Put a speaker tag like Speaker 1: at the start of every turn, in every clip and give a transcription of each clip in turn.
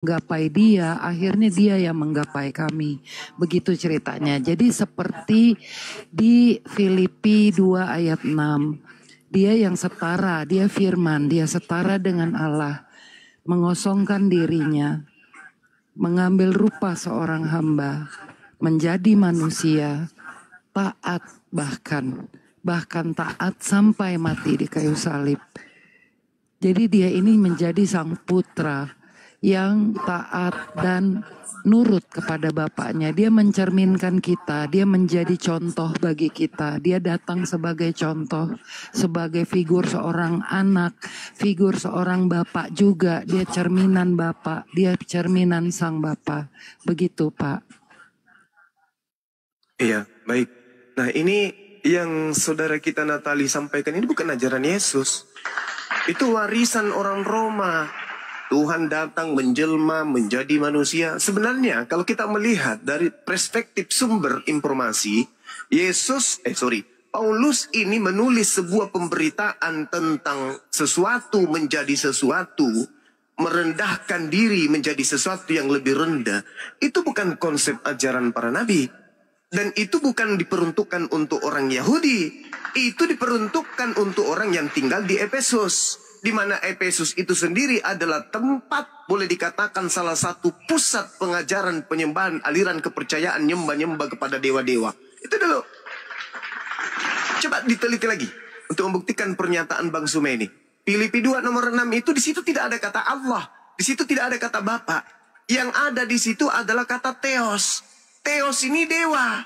Speaker 1: menggapai dia, akhirnya dia yang menggapai kami. Begitu ceritanya. Jadi seperti di Filipi 2 ayat 6. Dia yang setara, dia firman, dia setara dengan Allah. Mengosongkan dirinya, mengambil rupa seorang hamba, menjadi manusia, taat bahkan taat sampai mati di kayu salib. Jadi dia ini menjadi sang putra yang taat dan nurut kepada bapaknya. Dia mencerminkan kita, dia menjadi contoh bagi kita. Dia datang sebagai contoh, sebagai figur seorang anak, figur seorang bapak juga. Dia cerminan bapak, dia cerminan sang bapak. Begitu, Pak.
Speaker 2: Iya, baik. Nah, ini yang saudara kita Natali sampaikan ini bukan ajaran Yesus. Itu warisan orang Roma. Tuhan datang menjelma menjadi manusia. Sebenarnya kalau kita melihat dari perspektif sumber informasi, Paulus ini menulis sebuah pemberitaan tentang sesuatu menjadi sesuatu, merendahkan diri menjadi sesuatu yang lebih rendah. Itu bukan konsep ajaran para nabi. Dan itu bukan diperuntukkan untuk orang Yahudi. Itu diperuntukkan untuk orang yang tinggal di Efesus. Di mana Efesus itu sendiri adalah tempat, boleh dikatakan salah satu pusat pengajaran penyembahan aliran kepercayaan nyembah-nyembah kepada dewa-dewa. Itu dulu. Coba diteliti lagi untuk membuktikan pernyataan Bang Sume ini. Filipi 2 nomor 6 itu di situ tidak ada kata Allah. Di situ tidak ada kata Bapa. Yang ada di situ adalah kata Theos. Theos ini dewa.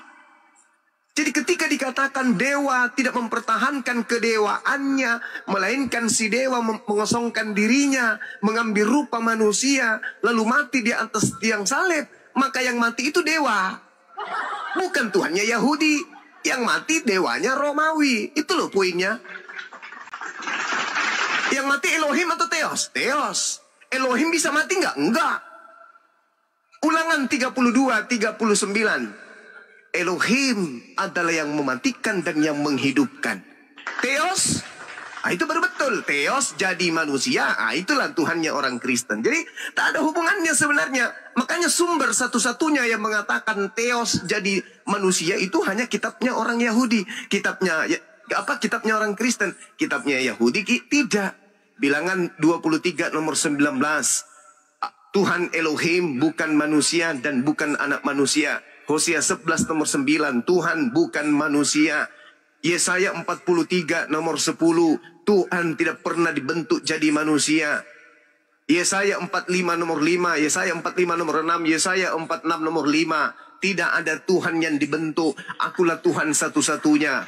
Speaker 2: Jadi ketika dikatakan dewa tidak mempertahankan kedewaannya, melainkan si dewa mengosongkan dirinya, mengambil rupa manusia, lalu mati di atas tiang salib, maka yang mati itu dewa. Bukan Tuhannya Yahudi, yang mati dewanya Romawi. Itu loh poinnya. Yang mati Elohim atau Theos? Theos. Elohim bisa mati nggak? Enggak. Ulangan 32-39. Elohim adalah yang mematikan dan yang menghidupkan. Theos, itu baru betul. Theos jadi manusia, itulah Tuhannya orang Kristen. Jadi tak ada hubungannya sebenarnya. Makanya sumber satu-satunya yang mengatakan Theos jadi manusia itu hanya kitabnya orang Yahudi. Kitabnya orang Kristen. Kitabnya Yahudi tidak. Bilangan 23 nomor 19. Tuhan Elohim bukan manusia dan bukan anak manusia. Hosea 11 nomor 9, Tuhan bukan manusia. Yesaya 43 nomor 10, Tuhan tidak pernah dibentuk jadi manusia. Yesaya 45 nomor 5, Yesaya 45 nomor 6, Yesaya 46 nomor 5. Tidak ada Tuhan yang dibentuk, akulah Tuhan satu-satunya.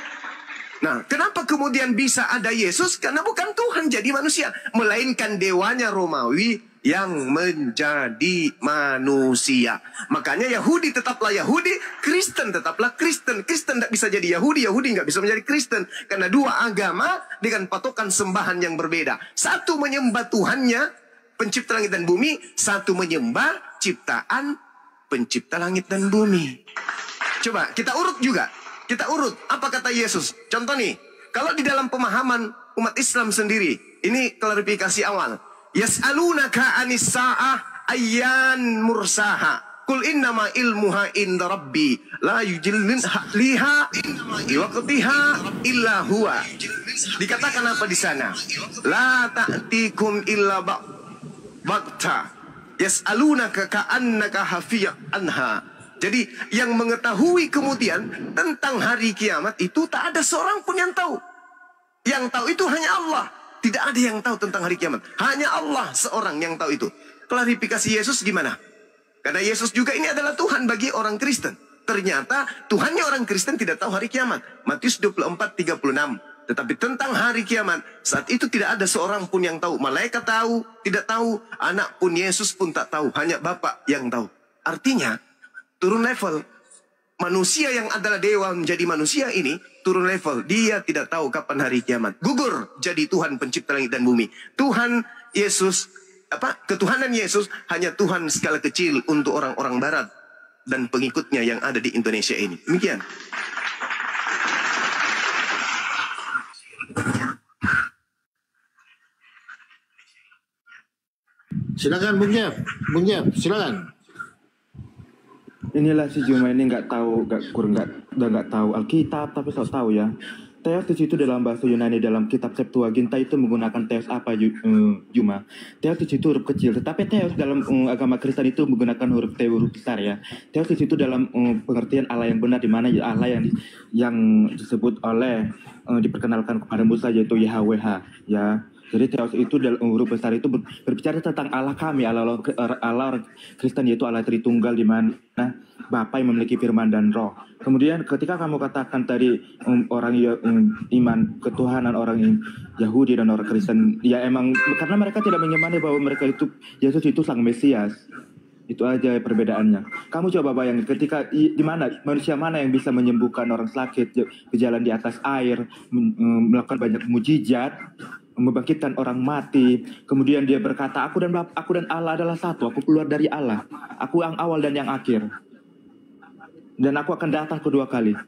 Speaker 2: Nah, kenapa kemudian bisa ada Yesus? Karena bukan Tuhan jadi manusia, melainkan dewanya Romawi yang menjadi manusia. Makanya Yahudi tetaplah Yahudi, Kristen tetaplah Kristen. Kristen tidak bisa jadi Yahudi, Yahudi nggak bisa menjadi Kristen. Karena dua agama dengan patokan sembahan yang berbeda. Satu menyembah Tuhannya, pencipta langit dan bumi. Satu menyembah ciptaan pencipta langit dan bumi. Coba kita urut juga. Kita urut, apa kata Yesus? Contoh nih, kalau di dalam pemahaman umat Islam sendiri, ini klarifikasi awal. Yas'alunaka anis sa'ah ayyan mursaha. Kul innama ilmuha inda rabbi. La yujillinha liha waqtiha illa huwa. Dikatakan apa di sana? La ta'tikum illa bakta. Yas'alunaka ka'annaka hafiyah anha. Jadi yang mengetahui kemudian tentang hari kiamat itu tak ada seorang pun yang tahu. Yang tahu itu hanya Allah. Tidak ada yang tahu tentang hari kiamat. Hanya Allah seorang yang tahu itu. Klarifikasi Yesus gimana? Karena Yesus juga ini adalah Tuhan bagi orang Kristen. Ternyata Tuhannya orang Kristen tidak tahu hari kiamat. Matius 24:36. Tetapi tentang hari kiamat, saat itu tidak ada seorang pun yang tahu. Malaikat tahu, tidak tahu. Anak pun, Yesus pun tak tahu. Hanya Bapa yang tahu. Artinya, turun level. Manusia yang adalah dewa menjadi manusia ini turun level. Dia tidak tahu kapan hari kiamat. Gugur jadi Tuhan pencipta langit dan bumi. Tuhan Yesus, ketuhanan Yesus hanya Tuhan skala kecil untuk orang-orang barat dan pengikutnya yang ada di Indonesia ini. Demikian.
Speaker 3: Silakan Bung Jeff. Bung Jeff, silakan.
Speaker 4: Inilah si Juma ini nggak tahu Alkitab, tapi sok tahu ya. Theos di situ dalam bahasa Yunani dalam kitab Septuaginta itu menggunakan theos apa Juma? Theos di situ huruf kecil, tetapi theos dalam agama Kristen itu menggunakan huruf besar ya. Theos di situ dalam pengertian Allah yang benar, di mana Allah yang disebut oleh diperkenalkan kepada Musa yaitu YHWH ya. Jadi theos itu dalam huruf besar itu berbicara tentang Allah kami, Allah Kristen yaitu Allah Tritunggal, di mana Bapa yang memiliki firman dan roh. Kemudian ketika kamu katakan tadi orang iman ketuhanan orang Yahudi dan orang Kristen, ya emang karena mereka tidak menyemani bahwa mereka itu Yesus itu sang Mesias. Itu aja perbedaannya. Kamu coba bayangin ketika di mana manusia mana yang bisa menyembuhkan orang sakit, berjalan di atas air, melakukan banyak mujizat, membangkitkan orang mati. Kemudian dia berkata, aku dan Allah adalah satu. Aku keluar dari Allah. Aku yang awal dan yang akhir. Dan aku akan datang kedua kali.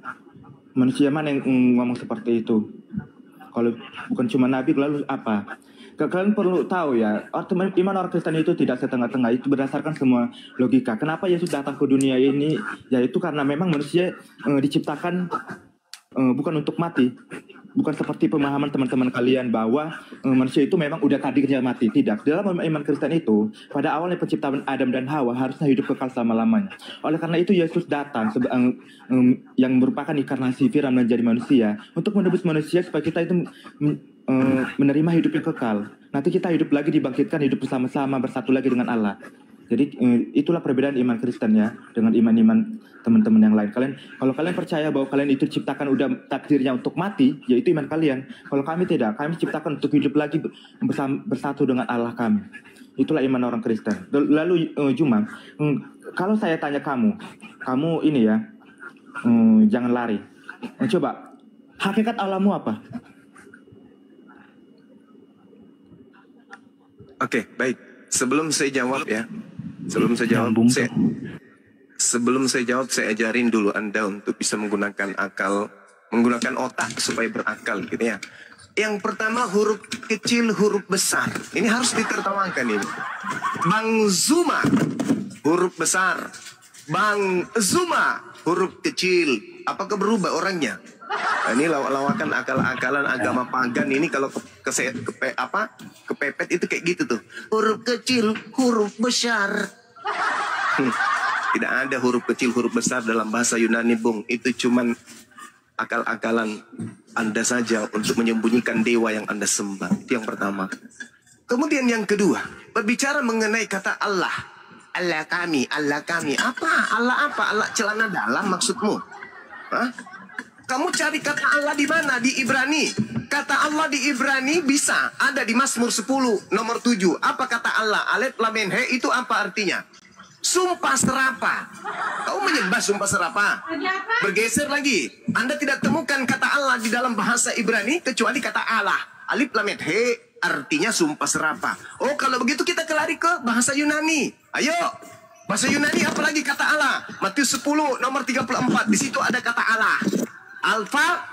Speaker 4: Manusia mana yang ngomong seperti itu? Kalau bukan cuma Nabi, lalu apa? Kalian perlu tahu ya, iman orang Kristen itu tidak setengah-tengah. Itu berdasarkan semua logika. Kenapa Yesus datang ke dunia ini? Yaitu karena memang manusia diciptakan bukan untuk mati. Bukan seperti pemahaman teman-teman kalian bahwa manusia itu memang udah takdirnya mati. Tidak. Dalam iman Kristen itu, pada awalnya penciptaan Adam dan Hawa harusnya hidup kekal selama-lamanya. Oleh karena itu Yesus datang yang merupakan inkarnasi firman menjadi manusia untuk menebus manusia supaya kita itu menerima hidup yang kekal. Nanti kita hidup lagi, dibangkitkan, hidup bersama-sama, bersatu lagi dengan Allah. Jadi itulah perbedaan iman Kristen ya dengan iman-iman teman-teman yang lain. Kalau kalian percaya bahwa kalian itu diciptakan udah takdirnya untuk mati, yaitu iman kalian. Kalau kami tidak, kami diciptakan untuk hidup lagi bersatu dengan Allah kami. Itulah iman orang Kristen. Lalu Juma, kalau saya tanya kamu ini ya, jangan lari. Coba, hakikat Allahmu apa?
Speaker 2: Oke, baik. Sebelum saya jawab ya. Sebelum saya jawab, saya ajarin dulu Anda untuk bisa menggunakan akal, menggunakan otak supaya berakal gitu ya. Yang pertama huruf kecil, huruf besar. Ini harus ditertawakan ini. Bang Zuma, huruf besar. Bang Zuma, huruf kecil. Apakah berubah orangnya? Nah, ini lawakan akal-akalan agama pagan ini kalau kepepet itu kayak gitu tuh. Huruf kecil, huruf besar. Tidak ada huruf kecil, huruf besar dalam bahasa Yunani, Bung. Itu cuman akal-akalan Anda saja untuk menyembunyikan dewa yang Anda sembah. Itu yang pertama. Kemudian yang kedua, berbicara mengenai kata Allah. Allah kami, Allah kami. Apa? Allah apa? Allah celana dalam maksudmu? Hah? Kamu cari kata Allah di mana? Di Ibrani. Kata Allah di Ibrani bisa ada di Mazmur 10 nomor 7. Apa kata Allah? Alef lam mim he itu apa artinya? Sumpah serapah. Kau menyembah sumpah serapah. Bergeser lagi. Anda tidak temukan kata Allah di dalam bahasa Ibrani kecuali kata Allah. Alif lam mim he artinya sumpah serapah. Oh, kalau begitu kita kelari ke bahasa Yunani. Ayo. Bahasa Yunani apalagi kata Allah? Matius 10 nomor 34. Di situ ada kata Allah. Alfa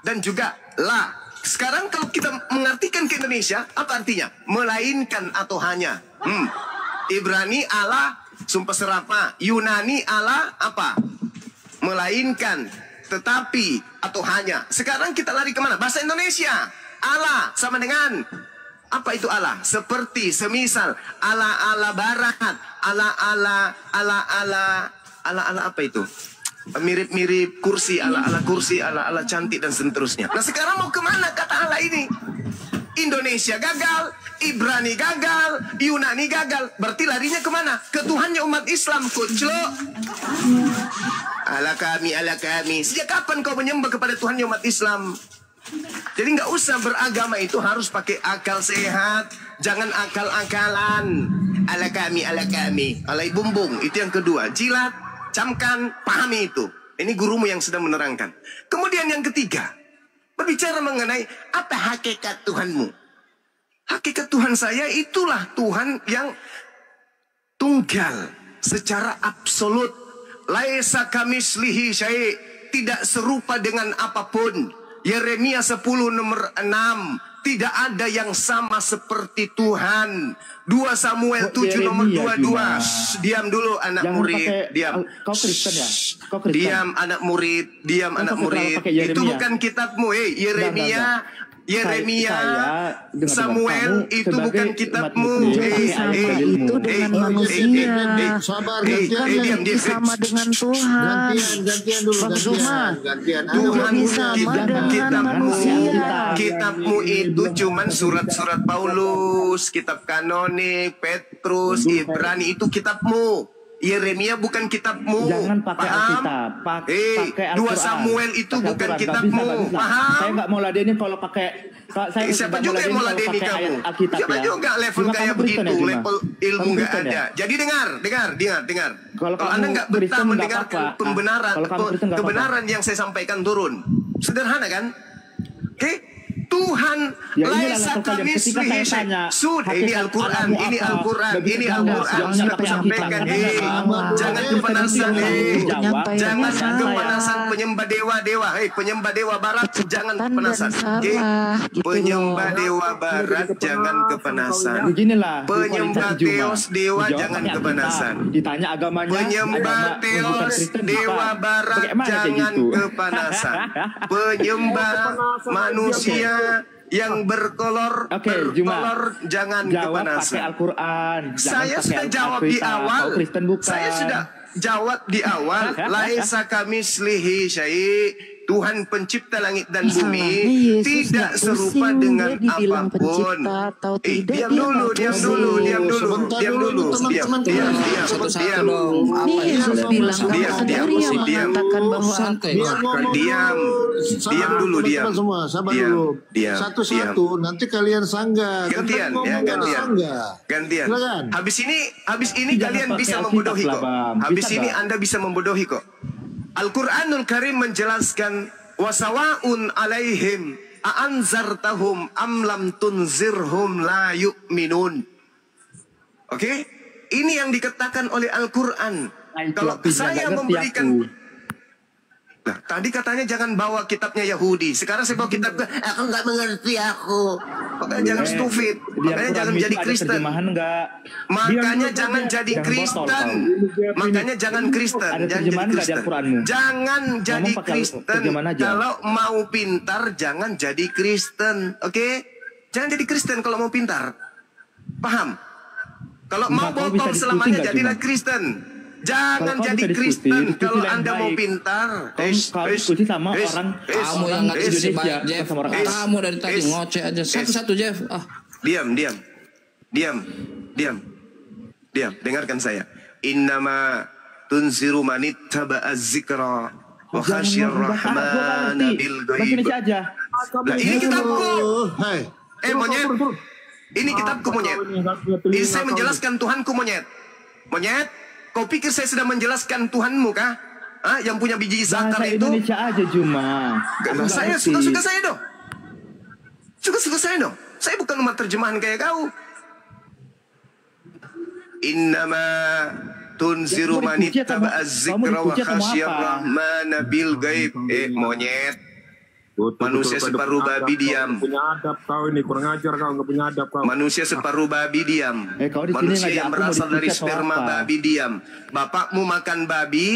Speaker 2: dan juga la. Sekarang kalau kita mengartikan ke Indonesia, apa artinya? Melainkan atau hanya. Ibrani Allah, sumpah serapah. Yunani Allah apa? Melainkan, tetapi atau hanya. Sekarang kita lari kemana? Bahasa Indonesia. Allah sama dengan apa itu Allah? Seperti, semisal Allah barat, Allah apa itu? Mirip-mirip kursi, ala-ala kursi, ala-ala cantik dan seterusnya. Nah sekarang mau kemana kata Allah ini? Indonesia gagal, Ibrani gagal, Yunani gagal. Berarti larinya kemana? Ke Tuhannya umat Islam, kuclok. Allah kami. Sejak kapan kau menyembah kepada Tuhannya umat Islam? Jadi nggak usah beragama itu harus pakai akal sehat. Jangan akal-akalan. Allah kami. Alai bumbung, itu yang kedua. Jilat. Camkan, pahami itu. Ini gurumu yang sedang menerangkan. Kemudian yang ketiga, berbicara mengenai apa hakikat Tuhanmu. Hakikat Tuhan saya itulah Tuhan yang tunggal secara absolut. Laisa kamislihi syai', tidak serupa dengan apapun. Yeremia 10 nomor 6. tidak ada yang sama seperti Tuhan. 2 Samuel 7 nomor
Speaker 4: Yeremia
Speaker 2: 22.
Speaker 4: Juma.
Speaker 2: Diam dulu anak
Speaker 4: Jangan
Speaker 2: murid,
Speaker 4: pakai,
Speaker 2: diam.
Speaker 4: kau Kristen ya? Kau Kristen?
Speaker 2: Diam anak murid, diam
Speaker 4: Masa
Speaker 2: anak
Speaker 4: kau
Speaker 2: murid.
Speaker 4: pakai
Speaker 2: Itu
Speaker 4: Yeremia?
Speaker 2: bukan kitabmu,
Speaker 4: Enggak.
Speaker 2: Yeremia,
Speaker 4: Saya-
Speaker 2: Samuel
Speaker 4: kamu
Speaker 2: itu
Speaker 4: sebagai
Speaker 2: bukan
Speaker 4: umat
Speaker 2: kitabmu.
Speaker 4: Muslim,
Speaker 1: Jadi sama itu dengan manusia.
Speaker 3: Sabar,
Speaker 2: Diam,
Speaker 3: gantian.
Speaker 2: diam.
Speaker 1: Sama dengan Tuhan.
Speaker 3: Gantian dulu,
Speaker 1: Bang Zuma.
Speaker 3: gantian.
Speaker 2: Tuhan
Speaker 1: Jadi sama dengan manusia.
Speaker 2: kitabmu itu cuman surat-surat Paulus, kitab kanonik, Petrus, Ibrani itu kitabmu. Yeremia bukan kitabmu.
Speaker 4: Jangan pakai
Speaker 2: Paham?
Speaker 4: Alkitab, pakai
Speaker 2: 2
Speaker 4: Al-Quran.
Speaker 2: Samuel itu
Speaker 4: Pakai
Speaker 2: bukan
Speaker 4: Al-Quran.
Speaker 2: kitabmu.
Speaker 4: Nggak bisa.
Speaker 2: Paham?
Speaker 4: Saya nggak mau ladenin kalau pakai. Saya
Speaker 2: Siapa
Speaker 4: nggak
Speaker 2: juga yang mau
Speaker 4: kalau
Speaker 2: ladeni
Speaker 4: pakai
Speaker 2: kamu?
Speaker 4: ayat Alkitab
Speaker 2: Siapa
Speaker 4: ya.
Speaker 2: juga level
Speaker 4: Cuma
Speaker 2: kayak
Speaker 4: kamu Kristen
Speaker 2: begitu,
Speaker 4: ya, Juma?
Speaker 2: level ilmu
Speaker 4: Kamu
Speaker 2: nggak
Speaker 4: Kristen
Speaker 2: ada.
Speaker 4: ya?
Speaker 2: Jadi dengar.
Speaker 4: Kalau
Speaker 2: Kalau
Speaker 4: kamu
Speaker 2: Anda nggak betah
Speaker 4: Kristen nggak
Speaker 2: mendengar
Speaker 4: apa-apa.
Speaker 2: pembenaran,
Speaker 4: Kalau kamu Kristen nggak
Speaker 2: kebenaran yang saya sampaikan turun. Sederhana kan? Oke? Tuhan
Speaker 4: Ya, inilah
Speaker 2: laisa
Speaker 4: level kalian.
Speaker 2: kami
Speaker 4: Ketika saya tanya,
Speaker 2: Sudah, ini
Speaker 4: hakikat
Speaker 2: Al-Quran,
Speaker 4: Allahmu
Speaker 2: ini
Speaker 4: apa?
Speaker 2: Al-Quran,
Speaker 4: Nggak bisa
Speaker 2: ini
Speaker 4: jawab.
Speaker 2: Al-Quran.
Speaker 4: Jangan
Speaker 2: Sudah
Speaker 4: pakai
Speaker 2: kusampaikan.
Speaker 3: Alkitab.
Speaker 2: Jangan
Speaker 3: Jangan
Speaker 2: kepanasan.
Speaker 1: Penyampaiannya
Speaker 2: Jangan
Speaker 1: salah.
Speaker 2: kepanasan penyembah dewa-dewa. Penyembah dewa barat, jangan
Speaker 1: Dan
Speaker 2: kepanasan.
Speaker 1: salah,
Speaker 2: Oke?
Speaker 1: gitu
Speaker 2: Penyembah
Speaker 1: loh.
Speaker 2: dewa barat, jangan kepanasan.
Speaker 4: Beginilah.
Speaker 2: Penyembah
Speaker 4: kualitas Juma.
Speaker 2: teos dewa,
Speaker 4: Dijawab
Speaker 2: jangan
Speaker 4: pakai
Speaker 2: kepanasan.
Speaker 4: Alkitab. Ditanya agamanya.
Speaker 2: Penyembah
Speaker 4: agama bukan
Speaker 2: teos
Speaker 4: Kristen,
Speaker 2: dewa
Speaker 4: bukan.
Speaker 2: barat,
Speaker 4: Bagaimana kayak
Speaker 2: jangan
Speaker 4: gitu?
Speaker 2: kepanasan. Penyembah manusia yang berkolor,
Speaker 4: Oke, Juma.
Speaker 2: jangan
Speaker 4: Jawab pakai
Speaker 2: kepanasan.
Speaker 4: Al-Quran. Jangan
Speaker 2: Saya
Speaker 4: pakai
Speaker 2: sudah jawab di
Speaker 4: Alkitab.
Speaker 2: awal.
Speaker 4: Kau Kristen bukan.
Speaker 2: Saya sudah jawab di awal. Laisa kamislihi syai'. Tuhan pencipta langit dan bumi
Speaker 1: Masalahnya Yesus
Speaker 2: tidak
Speaker 1: nggak
Speaker 2: serupa
Speaker 1: pusing,
Speaker 2: dengan
Speaker 1: dia dibilang
Speaker 2: apapun.
Speaker 1: pencipta atau tidak,
Speaker 2: Diam
Speaker 1: dia
Speaker 2: dulu,
Speaker 1: nggak
Speaker 2: diam
Speaker 1: pusing.
Speaker 2: dulu, diam dulu,
Speaker 3: Sebentar
Speaker 2: diam
Speaker 3: dulu,
Speaker 2: dulu,
Speaker 3: teman-teman.
Speaker 2: diam,
Speaker 5: Satu-satu
Speaker 2: diam.
Speaker 5: dong.
Speaker 1: Ini Yesus bilang kamu
Speaker 2: diam,
Speaker 1: sendiri yang
Speaker 2: diam.
Speaker 1: mengatakan bahwa
Speaker 5: Santai.
Speaker 3: Biar ngomong
Speaker 2: Diam.
Speaker 3: dulu.
Speaker 2: Diam dulu,
Speaker 3: Teman-teman
Speaker 2: diam.
Speaker 3: semua, sabar
Speaker 2: Diam,
Speaker 3: dulu.
Speaker 2: diam,
Speaker 3: Satu-satu, nanti kalian sanggah. Kan
Speaker 2: Gantian,
Speaker 3: tadi
Speaker 2: ya,
Speaker 3: ngomong
Speaker 2: gantian.
Speaker 3: sanggah.
Speaker 2: Gantian.
Speaker 3: Silakan.
Speaker 2: Habis ini
Speaker 4: Jangan
Speaker 2: kalian
Speaker 4: pakai
Speaker 2: bisa
Speaker 4: Alkitab
Speaker 2: membodohi
Speaker 4: lah,
Speaker 2: kok.
Speaker 4: Bang.
Speaker 2: Habis
Speaker 4: Bisa
Speaker 2: ini
Speaker 4: nggak?
Speaker 2: Anda bisa membodohi kok. Al-Quranul Karim menjelaskan wasawaun alaihim a'anzartahum am lam tunzirhum la yu'minun. Oke? Ini yang dikatakan oleh Al-Quran.
Speaker 4: Nah, itu
Speaker 2: Kalau
Speaker 4: artinya
Speaker 2: saya
Speaker 4: nggak ngerti
Speaker 2: memberikan
Speaker 4: aku.
Speaker 2: Nah, tadi katanya jangan bawa kitabnya Yahudi. Sekarang saya bawa kitab aku nggak mengerti aku. Makanya jangan stupid.
Speaker 4: Di
Speaker 2: Makanya
Speaker 4: Al-Quran
Speaker 2: jangan
Speaker 4: itu
Speaker 2: jadi
Speaker 4: ada
Speaker 2: Kristen.
Speaker 4: terjemahan enggak?
Speaker 2: Makanya jangan jadi
Speaker 4: Jangan
Speaker 2: Kristen.
Speaker 4: botol,
Speaker 2: Makanya jangan Kristen.
Speaker 4: Ada
Speaker 2: Jangan jadi
Speaker 4: terjemahan nggak di
Speaker 2: Kristen.
Speaker 4: Al-Quranmu?
Speaker 2: Jangan jadi
Speaker 4: pakai
Speaker 2: Kristen.
Speaker 4: terjemahan aja.
Speaker 2: Kalau mau pintar, jangan jadi Kristen. Oke? Jangan jadi Kristen kalau mau pintar. Paham? Kalau mau
Speaker 4: Kau bisa
Speaker 2: botol
Speaker 4: diskusi
Speaker 2: selamanya
Speaker 4: nggak,
Speaker 2: jadilah
Speaker 4: Juma?
Speaker 2: Kristen. Jangan
Speaker 4: Kalau kau
Speaker 2: jadi
Speaker 4: bisa diskusi,
Speaker 2: Kristen
Speaker 4: diskusi
Speaker 2: kalau
Speaker 4: lain
Speaker 2: Anda mau
Speaker 4: baik.
Speaker 2: pintar.
Speaker 4: Kau diskusi sama orang
Speaker 5: Kamu yang nggak
Speaker 4: Indonesia,
Speaker 5: diskusi banyak, Jeff.
Speaker 4: sama orang
Speaker 2: Arab.
Speaker 5: Kamu dari tadi ngoceh aja. Satu-satu, Jeff.
Speaker 2: Diam. Dengarkan saya. Innama tunziru manittaba az-zikra wa khasyir rahmana bil
Speaker 4: Bahasa
Speaker 2: ghaib.
Speaker 4: Indonesia aja.
Speaker 2: Lah ini kitabku.
Speaker 3: Hai.
Speaker 2: Monyet. Ini kitabku monyet. Ini saya menjelaskan Tuhanku monyet. Monyet, kau pikir saya sudah menjelaskan Tuhanmu kah? Ah, yang punya biji zakar
Speaker 4: Bahasa
Speaker 2: itu?
Speaker 4: Indonesia aja Juma.
Speaker 2: Nah, saya suka-suka saya dong. Suka-suka saya dong. Saya bukan umat terjemahan kayak kau. Innama tunziru
Speaker 4: Kamu dipuji atau
Speaker 2: manittaba
Speaker 4: mau-
Speaker 2: az-zikra
Speaker 4: kamu
Speaker 2: wa
Speaker 4: dipuji atau mau
Speaker 2: khasyir
Speaker 4: apa?
Speaker 2: rahmana bil ghaib. Monyet. Manusia separuh babi diam.
Speaker 6: Punya adab kau ini, kurang ajar kau, nggak punya adab kau.
Speaker 2: Manusia separuh babi diam.
Speaker 4: Kau di sini
Speaker 2: Manusia
Speaker 4: ngajak
Speaker 2: yang
Speaker 4: aku mau
Speaker 2: berasal dari
Speaker 4: diskusi atau
Speaker 2: sperma
Speaker 4: apa?
Speaker 2: babi diam. Bapakmu makan babi,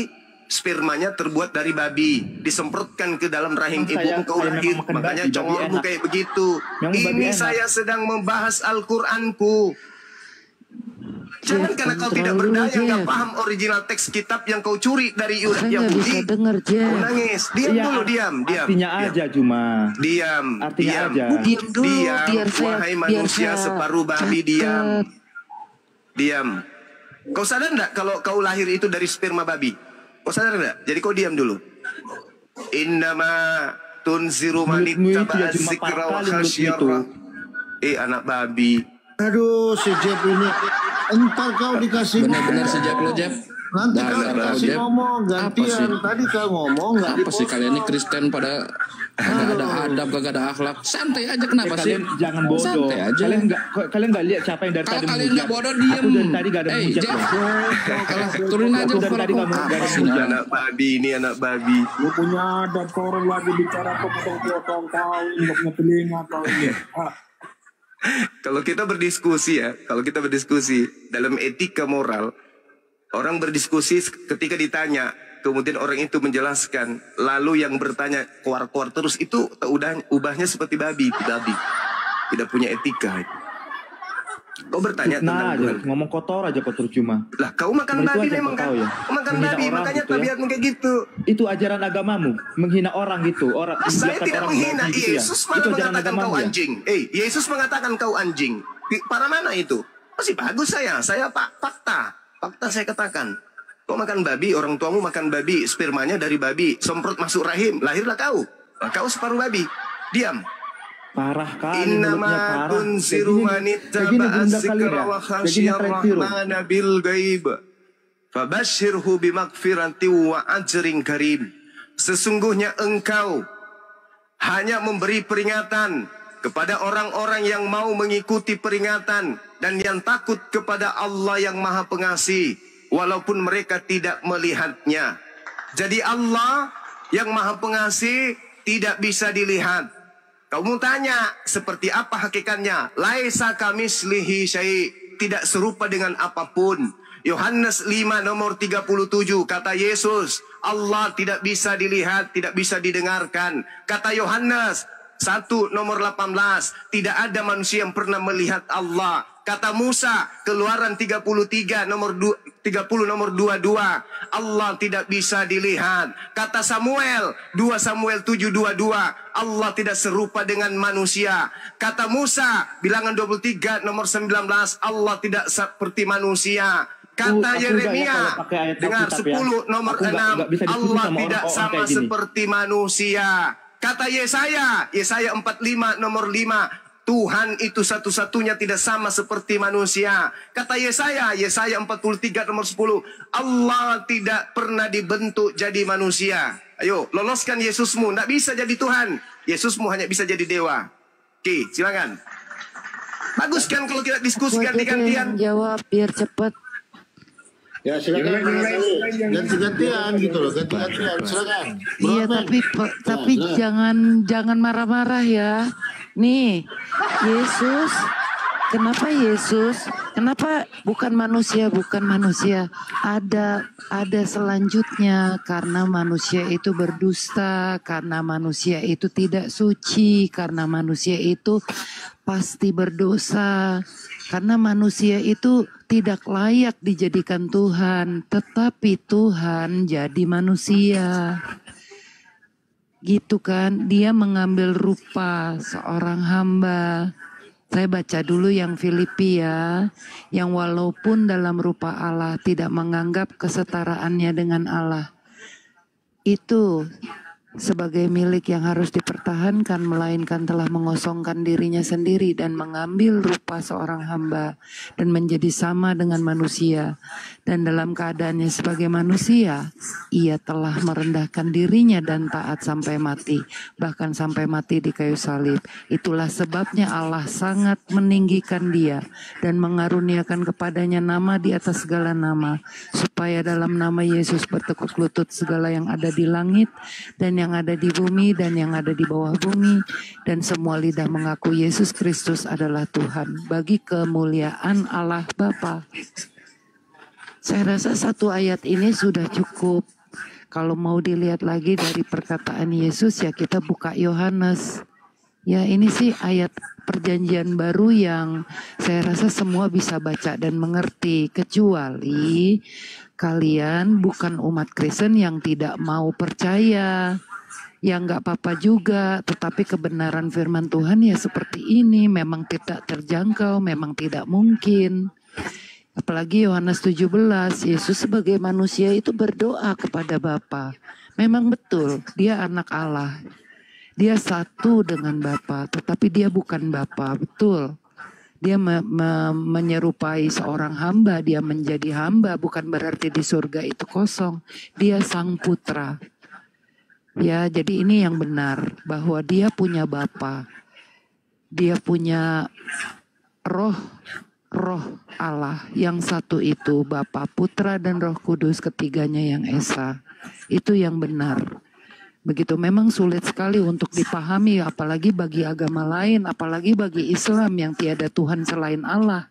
Speaker 2: spermanya terbuat dari babi, disemprotkan ke dalam rahim
Speaker 4: Saya-
Speaker 2: ibumu kau
Speaker 4: saya
Speaker 2: lahir.
Speaker 4: memang makan
Speaker 2: Makanya
Speaker 4: babi, babi
Speaker 2: congormu
Speaker 4: enak.
Speaker 2: kayak begitu.
Speaker 4: Yang babi
Speaker 2: Ini
Speaker 4: enak.
Speaker 2: saya sedang membahas Al-Quranku. Jangan karena kau tidak
Speaker 1: kontrol
Speaker 2: berdaya,
Speaker 1: dulu,
Speaker 2: nggak
Speaker 1: Jeff.
Speaker 2: paham original teks kitab yang kau curi dari
Speaker 1: Saya nggak bisa
Speaker 2: Yahudi.
Speaker 1: dengar, Jeff.
Speaker 2: Kau nangis. Diam
Speaker 4: Iya,
Speaker 2: dulu, diam.
Speaker 4: Artinya aja Juma.
Speaker 2: Diam,
Speaker 4: Artinya
Speaker 2: diam.
Speaker 4: aja.
Speaker 1: Diam dulu,
Speaker 2: Diam,
Speaker 1: biar saya
Speaker 2: wahai manusia
Speaker 1: saya
Speaker 2: separuh babi,
Speaker 1: catat.
Speaker 2: diam. Diam. Kau sadar enggak kalau kau lahir itu dari sperma babi? Kau sadar enggak? Jadi kau diam dulu. Innama tunziru
Speaker 4: Mulutmu itu
Speaker 2: manittaba
Speaker 4: ya cuma
Speaker 2: az-zikra wa
Speaker 4: parkali
Speaker 2: khasyir.
Speaker 4: mulutmu itu.
Speaker 2: Anak babi.
Speaker 3: Aduh, si Jeff ini. Entar kau dikasih
Speaker 5: Benar-benar
Speaker 3: ngomong.
Speaker 5: si Jeff lo, Jeff.
Speaker 3: Nanti kau
Speaker 5: Dasar kau,
Speaker 3: dikasih
Speaker 5: Jeff.
Speaker 3: ngomong
Speaker 5: Apa sih?
Speaker 3: gantian. Tadi kau ngomong nggak
Speaker 5: Apa sih kalian ini Kristen pada Kagak ada adab, kagak ada akhlak. Santai aja, kenapa sih?
Speaker 4: Kalian jangan bodoh.
Speaker 5: Santai aja.
Speaker 4: Kalian nggak lihat siapa yang dari
Speaker 5: Kalau
Speaker 4: tadi
Speaker 5: kalian
Speaker 4: menghujat.
Speaker 5: nggak bodoh, diem.
Speaker 4: Aku dari tadi gak ada menghujat
Speaker 5: Jeff,
Speaker 4: loh.
Speaker 5: turunin aja.
Speaker 4: Aku dari tadi kamu gak ada menghujat.
Speaker 2: Anak babi ini anak babi.
Speaker 6: Lu punya adab, kau orang lagi bicara kau potong-potong kau, nggak punya telinga kau ini.
Speaker 2: Kalau kita berdiskusi dalam etika moral, orang berdiskusi ketika ditanya, kemudian orang itu menjelaskan, lalu yang bertanya keluar-keluar terus, itu ubahnya seperti babi, tidak punya etika. Kau bertanya
Speaker 4: Nah
Speaker 2: tentang
Speaker 4: aja,
Speaker 2: Tuhan.
Speaker 4: ngomong kotor aja kotor cuma.
Speaker 2: Lah kau makan
Speaker 4: Begitu
Speaker 2: babi
Speaker 4: aja
Speaker 2: memang
Speaker 4: kau
Speaker 2: kan?
Speaker 4: tahu ya.
Speaker 2: Kau makan
Speaker 4: Menghina
Speaker 2: babi,
Speaker 4: orang
Speaker 2: makanya
Speaker 4: gitu ya.
Speaker 2: tabiatmu kayak gitu.
Speaker 4: Itu ajaran agamamu, menghina orang gitu. Orang
Speaker 2: Saya
Speaker 4: membiarkan
Speaker 2: tidak
Speaker 4: orang
Speaker 2: menghina.
Speaker 4: babi gitu ya.
Speaker 2: Yesus
Speaker 4: Itu
Speaker 2: malah
Speaker 4: ajaran
Speaker 2: mengatakan
Speaker 4: agamamu
Speaker 2: kau
Speaker 4: ya.
Speaker 2: anjing. Yesus mengatakan kau anjing. Para mana itu? Masih bagus saya. Fakta saya katakan. Kau makan babi, orang tuamu makan babi, spermanya dari babi, semprot masuk rahim, lahirlah kau. Kau separuh babi. Diam.
Speaker 4: Parah kali mulutnya
Speaker 2: Innama
Speaker 4: parah.
Speaker 2: tunsiru manittaba as-sikra wa khasyar rahmana bil ghaib. Fabashshirhu bimaghfirati wa ajrin karim. Sesungguhnya engkau hanya memberi peringatan kepada orang-orang yang mau mengikuti peringatan dan yang takut kepada Allah yang Maha Pengasih walaupun mereka tidak melihatnya. Jadi Allah yang Maha Pengasih tidak bisa dilihat. Kamu tanya seperti apa hakikatnya? Laisa kamislihi syai', tidak serupa dengan apapun. Yohanes 5 nomor 37 kata Yesus, Allah tidak bisa dilihat, tidak bisa didengarkan. Kata Yohanes 1 nomor 18, tidak ada manusia yang pernah melihat Allah. Kata Musa, Keluaran 33 nomor 30 nomor 22, Allah tidak bisa dilihat. Kata Samuel, 2 Samuel 7:22, Allah tidak serupa dengan manusia. Kata Musa, Bilangan 23 nomor 19, Allah tidak seperti manusia. Kata
Speaker 4: Aku
Speaker 2: Yeremia,
Speaker 4: enggak ya kalau pakai ayat
Speaker 2: dengar
Speaker 4: Alkitab ya.
Speaker 2: 10 nomor
Speaker 4: Aku
Speaker 2: 6,
Speaker 4: enggak bisa diskusi
Speaker 2: Allah
Speaker 4: sama
Speaker 2: tidak
Speaker 4: orang-orang
Speaker 2: sama
Speaker 4: kayak gini.
Speaker 2: seperti manusia. Kata Yesaya 45 nomor 5, Tuhan itu satu-satunya tidak sama seperti manusia. Kata Yesaya 43 nomor 10, Allah tidak pernah dibentuk jadi manusia. Ayo, loloskan Yesusmu, tidak bisa jadi Tuhan. Yesusmu hanya bisa jadi dewa. Oke, silakan. Bagus kan kalau kita diskusi ganti-gantian.
Speaker 1: Jawab biar cepat.
Speaker 3: Ya silakan. Ganti-gantian gitu loh, ganti-gantian. Silakan.
Speaker 1: Iya,
Speaker 3: Bro,
Speaker 1: tapi
Speaker 3: silakan.
Speaker 1: jangan marah-marah ya. Nih, Yesus, kenapa bukan manusia? Ada selanjutnya, karena manusia itu berdusta, karena manusia itu tidak suci, karena manusia itu pasti berdosa, karena manusia itu tidak layak dijadikan Tuhan, tetapi Tuhan jadi manusia. Gitu kan, dia mengambil rupa seorang hamba. Saya baca dulu yang Filipi ya, yang walaupun dalam rupa Allah tidak menganggap kesetaraannya dengan Allah itu sebagai milik yang harus dipertahankan, melainkan telah mengosongkan dirinya sendiri dan mengambil rupa seorang hamba dan menjadi sama dengan manusia. Dan dalam keadaannya sebagai manusia, ia telah merendahkan dirinya dan taat sampai mati, bahkan sampai mati di kayu salib. Itulah sebabnya Allah sangat meninggikan dia dan mengaruniakan kepadanya nama di atas segala nama, supaya dalam nama Yesus bertekuk lutut segala yang ada di langit dan yang ada di bumi dan yang ada di bawah bumi, dan semua lidah mengaku Yesus Kristus adalah Tuhan, bagi kemuliaan Allah Bapa. Saya rasa satu ayat ini sudah cukup. Kalau mau dilihat lagi dari perkataan Yesus, ya kita buka Yohanes. Ya ini sih ayat perjanjian baru yang saya rasa semua bisa baca dan mengerti, kecuali kalian bukan umat Kristen yang tidak mau percaya. Ya nggak apa-apa juga, tetapi kebenaran firman Tuhan ya seperti ini, memang tidak terjangkau, memang tidak mungkin. Apalagi Yohanes 17, Yesus sebagai manusia itu berdoa kepada Bapa. Memang betul, dia anak Allah. Dia satu dengan Bapa, tetapi dia bukan Bapa, betul. Dia menyerupai seorang hamba, dia menjadi hamba, bukan berarti di surga itu kosong. Dia sang putra. Ya, jadi ini yang benar bahwa dia punya Bapa, dia punya roh Allah yang satu itu, Bapa, Putra dan Roh Kudus, ketiganya yang esa. Itu yang benar. Begitu, memang sulit sekali untuk dipahami, apalagi bagi agama lain, apalagi bagi Islam yang tiada Tuhan selain Allah.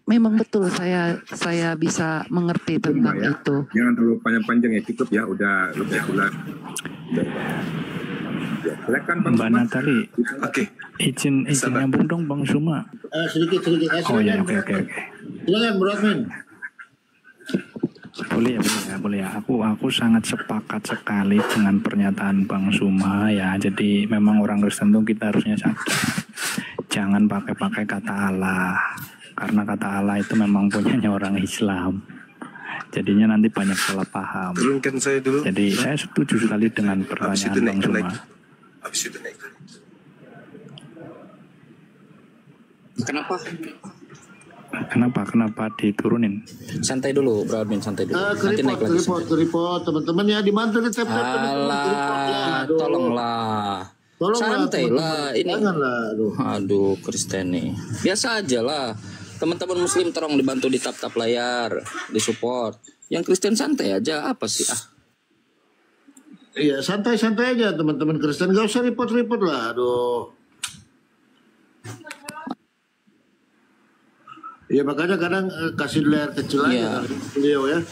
Speaker 1: Memang betul saya bisa mengerti tentang
Speaker 7: ya.
Speaker 1: itu.
Speaker 7: Jangan terlalu panjang-panjang ya, cukup ya, udah bulan. Ya, silakan Bang
Speaker 8: Mbak
Speaker 7: Suma.
Speaker 8: Natali,
Speaker 2: Oke.
Speaker 8: izin nyambung dong Bang Suma.
Speaker 3: Sedikit.
Speaker 8: Oh ya, oke.
Speaker 3: Silakan Bro Admin.
Speaker 8: Boleh ya. Aku sangat sepakat sekali dengan pernyataan Bang Suma ya. Jadi memang orang Kristen tuh kita harusnya sadar. Jangan pakai kata Allah. Karena kata Allah itu memang punyanya orang Islam. Jadinya nanti banyak salah paham.
Speaker 2: Turunkan saya dulu.
Speaker 8: Jadi saya setuju sekali dengan pertanyaan Bang Suma.
Speaker 2: Habis itu naik.
Speaker 8: Kenapa diturunin?
Speaker 5: Santai dulu, Bro Admin, santai dulu. Nanti naik lagi.
Speaker 3: Report teman-teman ya, dimantu di tap-tap
Speaker 5: Alah, tolonglah. Santai lah ini.
Speaker 3: Janganlah,
Speaker 5: Aduh, Kristen nih. Biasa aja lah. Teman-teman Muslim tolong dibantu di tap-tap layar, di support. Yang Kristen santai aja, apa sih?
Speaker 3: Iya, santai-santai aja teman-teman Kristen, gak usah report-report lah, aduh. Iya, makanya kadang kasih layar kecil aja beliau ya.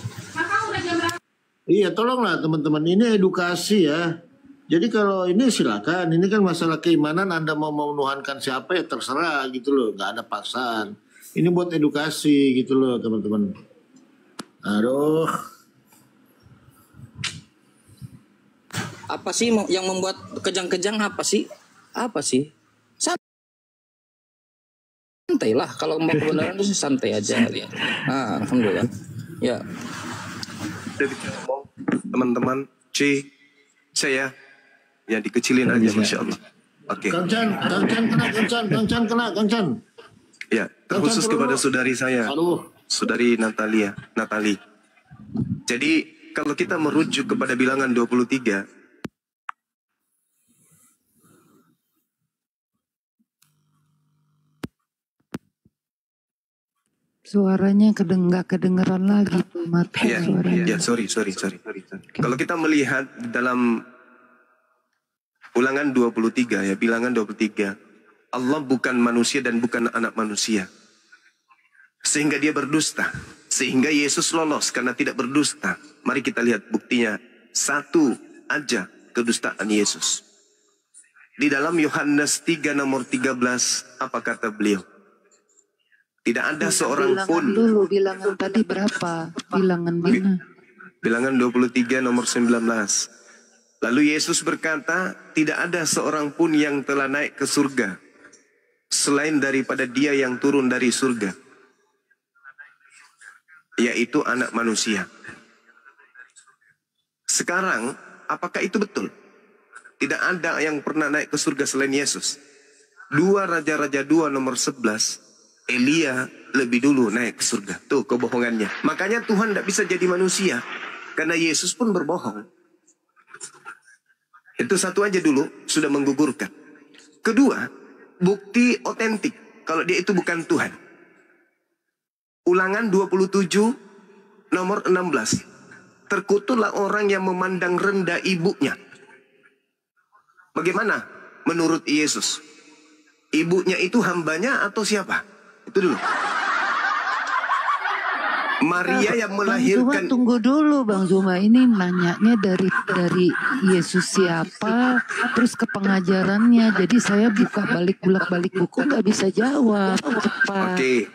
Speaker 3: Iya, tolonglah teman-teman, ini edukasi ya. Jadi kalau ini silakan, ini kan masalah keimanan, Anda mau menuhankan siapa ya terserah gitu loh, nggak ada paksaan. Ini buat edukasi gitu loh teman-teman. Aduh.
Speaker 5: Apa sih yang membuat kejang-kejang apa sih? Santai lah, kalau mau kebenaran itu santai aja lihat. Alhamdulillah. Ya.
Speaker 2: Teman-teman, saya ya dikecilin aja, Masya Allah. Oke.
Speaker 3: Kang Chan kena.
Speaker 2: Ya, terkhusus kepada saudari saya, saudari Natali. Jadi kalau kita merujuk kepada bilangan 23,
Speaker 1: Suaranya nggak kedengeran lagi, mati suaranya.
Speaker 2: ya, sorry. Kalau kita melihat dalam ulangan 23 ya, bilangan 23, Allah bukan manusia dan bukan anak manusia. Sehingga dia berdusta. Sehingga Yesus lolos karena tidak berdusta. Mari kita lihat buktinya. Satu aja kedustaan Yesus. Di dalam Yohanes 3 nomor 13, apa kata beliau? Tidak ada seorang pun.
Speaker 1: Bilangan tadi berapa? Bilangan mana?
Speaker 2: Bilangan 23 nomor 19. Lalu Yesus berkata, tidak ada seorang pun yang telah naik ke surga selain daripada dia yang turun dari surga, yaitu anak manusia. Sekarang, apakah itu betul? Tidak ada yang pernah naik ke surga selain Yesus. 2 Raja-Raja 2 nomor 11. Elia lebih dulu naik ke surga. Tuh kebohongannya. Makanya Tuhan tidak bisa jadi manusia. Karena Yesus pun berbohong. Itu satu aja dulu sudah menggugurkan. Kedua, bukti otentik kalau dia itu bukan Tuhan. Ulangan 27 nomor 16. Terkutuklah orang yang memandang rendah ibunya. Bagaimana menurut Yesus? Ibunya itu hambanya atau siapa? Itu dulu. Maria yang melahirkan.
Speaker 1: Tunggu dulu Bang Zuma, ini nanyanya dari Yesus siapa, terus ke pengajarannya. Jadi saya bolak balik buku nggak bisa jawab cepat.
Speaker 2: Oke.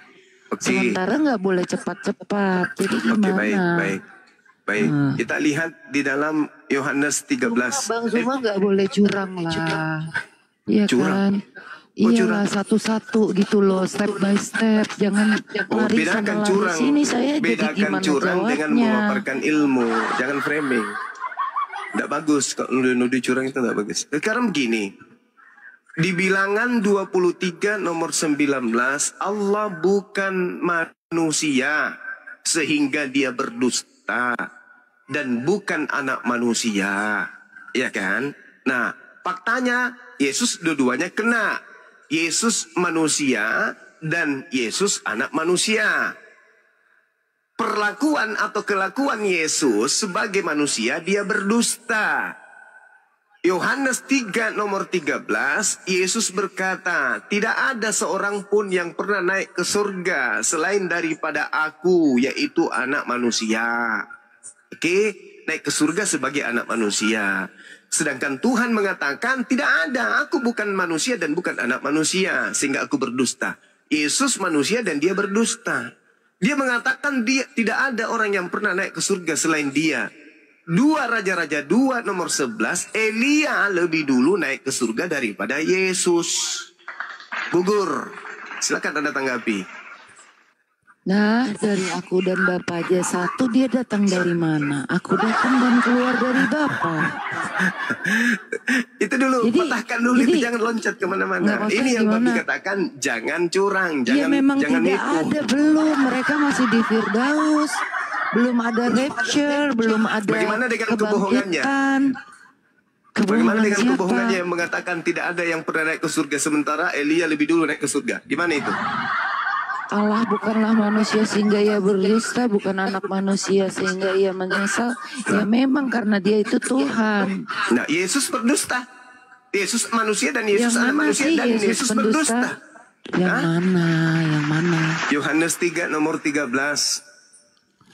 Speaker 1: Sementara nggak boleh cepat-cepat. Jadi gimana?
Speaker 2: Baik. Kita lihat di dalam Yohanes 13.
Speaker 1: Bang Zuma nggak boleh curang lah. Iya kan? Iya, satu-satu gitu loh, step by step. Jangan lari
Speaker 2: bedakan
Speaker 1: sana
Speaker 2: curang.
Speaker 1: sini saya
Speaker 2: Bedakan
Speaker 1: jadi gimana
Speaker 2: curang
Speaker 1: jawabnya.
Speaker 2: dengan memaparkan ilmu. Jangan framing. Tidak bagus kalau nuduh curang, itu tidak bagus. Sekarang begini. Di bilangan 23 nomor 19, Allah bukan manusia sehingga dia berdusta, dan bukan anak manusia. Ya kan? Nah, faktanya Yesus dua-duanya kena. Yesus manusia dan Yesus anak manusia. Perlakuan atau kelakuan Yesus sebagai manusia, dia berdusta. Yohanes 3 nomor 13, Yesus berkata, tidak ada seorang pun yang pernah naik ke surga selain daripada aku, yaitu anak manusia. Oke, naik ke surga sebagai anak manusia. Sedangkan Tuhan mengatakan, tidak ada, aku bukan manusia dan bukan anak manusia, sehingga aku berdusta. Yesus manusia dan dia berdusta. Dia mengatakan dia tidak ada orang yang pernah naik ke surga selain dia. 2 Raja-Raja 2 nomor 11, Elia lebih dulu naik ke surga daripada Yesus. Gugur. Silakan Anda tanggapi.
Speaker 1: Nah, dari aku dan Bapa aja satu, dia datang dari mana? Aku datang dan keluar dari Bapa.
Speaker 2: Itu dulu, patahkan dulu, itu jangan loncat kemana-mana. Ini yang Bapak katakan, jangan curang,
Speaker 1: Ya
Speaker 2: jangan
Speaker 1: memang
Speaker 2: jangan
Speaker 1: tidak
Speaker 2: nipu.
Speaker 1: ada, belum. Mereka masih di Firdaus. Belum ada rapture, belum ada
Speaker 2: Bagaimana dengan kebohongannya?
Speaker 1: kebangkitan.
Speaker 2: Bagaimana dengan
Speaker 1: siapa?
Speaker 2: kebohongannya yang mengatakan tidak ada yang pernah naik ke surga sementara Elia lebih dulu naik ke surga? Gimana itu?
Speaker 1: Allah bukanlah manusia sehingga ia berdusta, bukan anak manusia sehingga ia menyesal. Ya memang karena dia itu Tuhan.
Speaker 2: Nah, Yesus berdusta. Yesus manusia dan Yesus
Speaker 1: Yang
Speaker 2: anak
Speaker 1: mana
Speaker 2: manusia
Speaker 1: sih
Speaker 2: dan Yesus berdusta.
Speaker 1: Yang
Speaker 2: Hah?
Speaker 1: mana? Yang mana?
Speaker 2: Yohanes 3 nomor 13.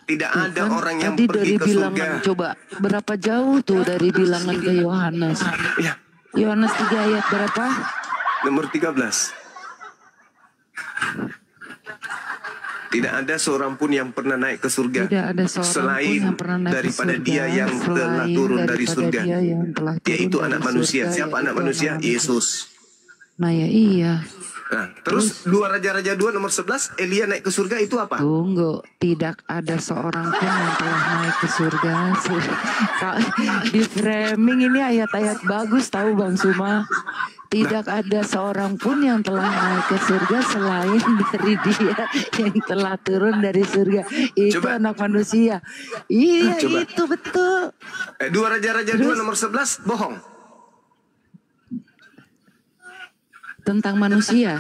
Speaker 2: Tidak ada
Speaker 1: Kan
Speaker 2: orang yang
Speaker 1: tadi
Speaker 2: pergi
Speaker 1: dari
Speaker 2: ke
Speaker 1: bilangan,
Speaker 2: surga.
Speaker 1: coba berapa jauh tuh dari bilangan ke Yohanes?
Speaker 2: Ya,
Speaker 1: Yohanes 3 ayat berapa?
Speaker 2: nomor 13. Tidak ada seorang pun yang pernah naik ke surga
Speaker 1: Tidak ada seorang pun
Speaker 2: selain
Speaker 1: yang pernah naik ke
Speaker 2: daripada
Speaker 1: surga,
Speaker 2: dia yang telah
Speaker 1: selain
Speaker 2: turun dari
Speaker 1: daripada
Speaker 2: surga.
Speaker 1: dia yang telah turun
Speaker 2: Yaitu
Speaker 1: dari
Speaker 2: anak manusia.
Speaker 1: surga,
Speaker 2: Siapa anak
Speaker 1: yaitu
Speaker 2: manusia?
Speaker 1: anak manusia.
Speaker 2: Yesus.
Speaker 1: Nah ya iya.
Speaker 2: Nah, terus 2 Raja-Raja 2 nomor 11, Elia naik ke surga itu apa?
Speaker 1: Tunggu, tidak ada seorang pun yang telah naik ke surga. Di framing ini ayat-ayat bagus tahu Bang Suma. Tidak ada seorang pun yang telah naik ke surga selain dari dia yang telah turun dari surga. Itu
Speaker 2: Coba.
Speaker 1: anak manusia. Iya,
Speaker 2: Coba.
Speaker 1: itu betul.
Speaker 2: 2 Raja-Raja 2 nomor 11, bohong.
Speaker 1: Tentang manusia.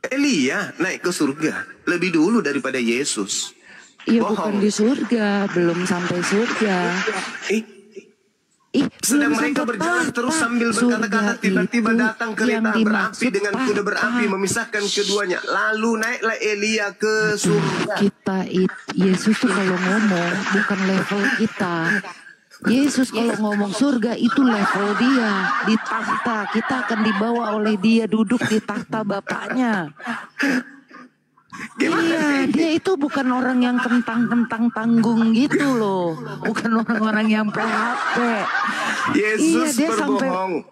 Speaker 2: Elia naik ke surga lebih dulu daripada Yesus.
Speaker 1: Iya,
Speaker 2: Bohong.
Speaker 1: bukan di surga, belum sampai surga.
Speaker 2: Sedang
Speaker 1: belum
Speaker 2: mereka
Speaker 1: sampai
Speaker 2: berjalan
Speaker 1: tahta.
Speaker 2: terus sambil berkata-kata,
Speaker 1: Surga
Speaker 2: tiba-tiba
Speaker 1: itu
Speaker 2: datang
Speaker 1: yang
Speaker 2: kereta berapi
Speaker 1: dimaksud
Speaker 2: dengan kuda berapi
Speaker 1: tahta.
Speaker 2: memisahkan keduanya. Lalu naiklah Elia ke surga.
Speaker 1: Yesus tuh kalau ngomong bukan level kita. Yesus kalau ngomong surga itu level dia di tahta. Kita akan dibawa oleh dia duduk di tahta Bapaknya. Iya, dia itu bukan orang yang kentang-kentang tanggung gitu loh. Bukan orang-orang yang PHP.
Speaker 2: Yesus
Speaker 1: dia
Speaker 2: berbohong.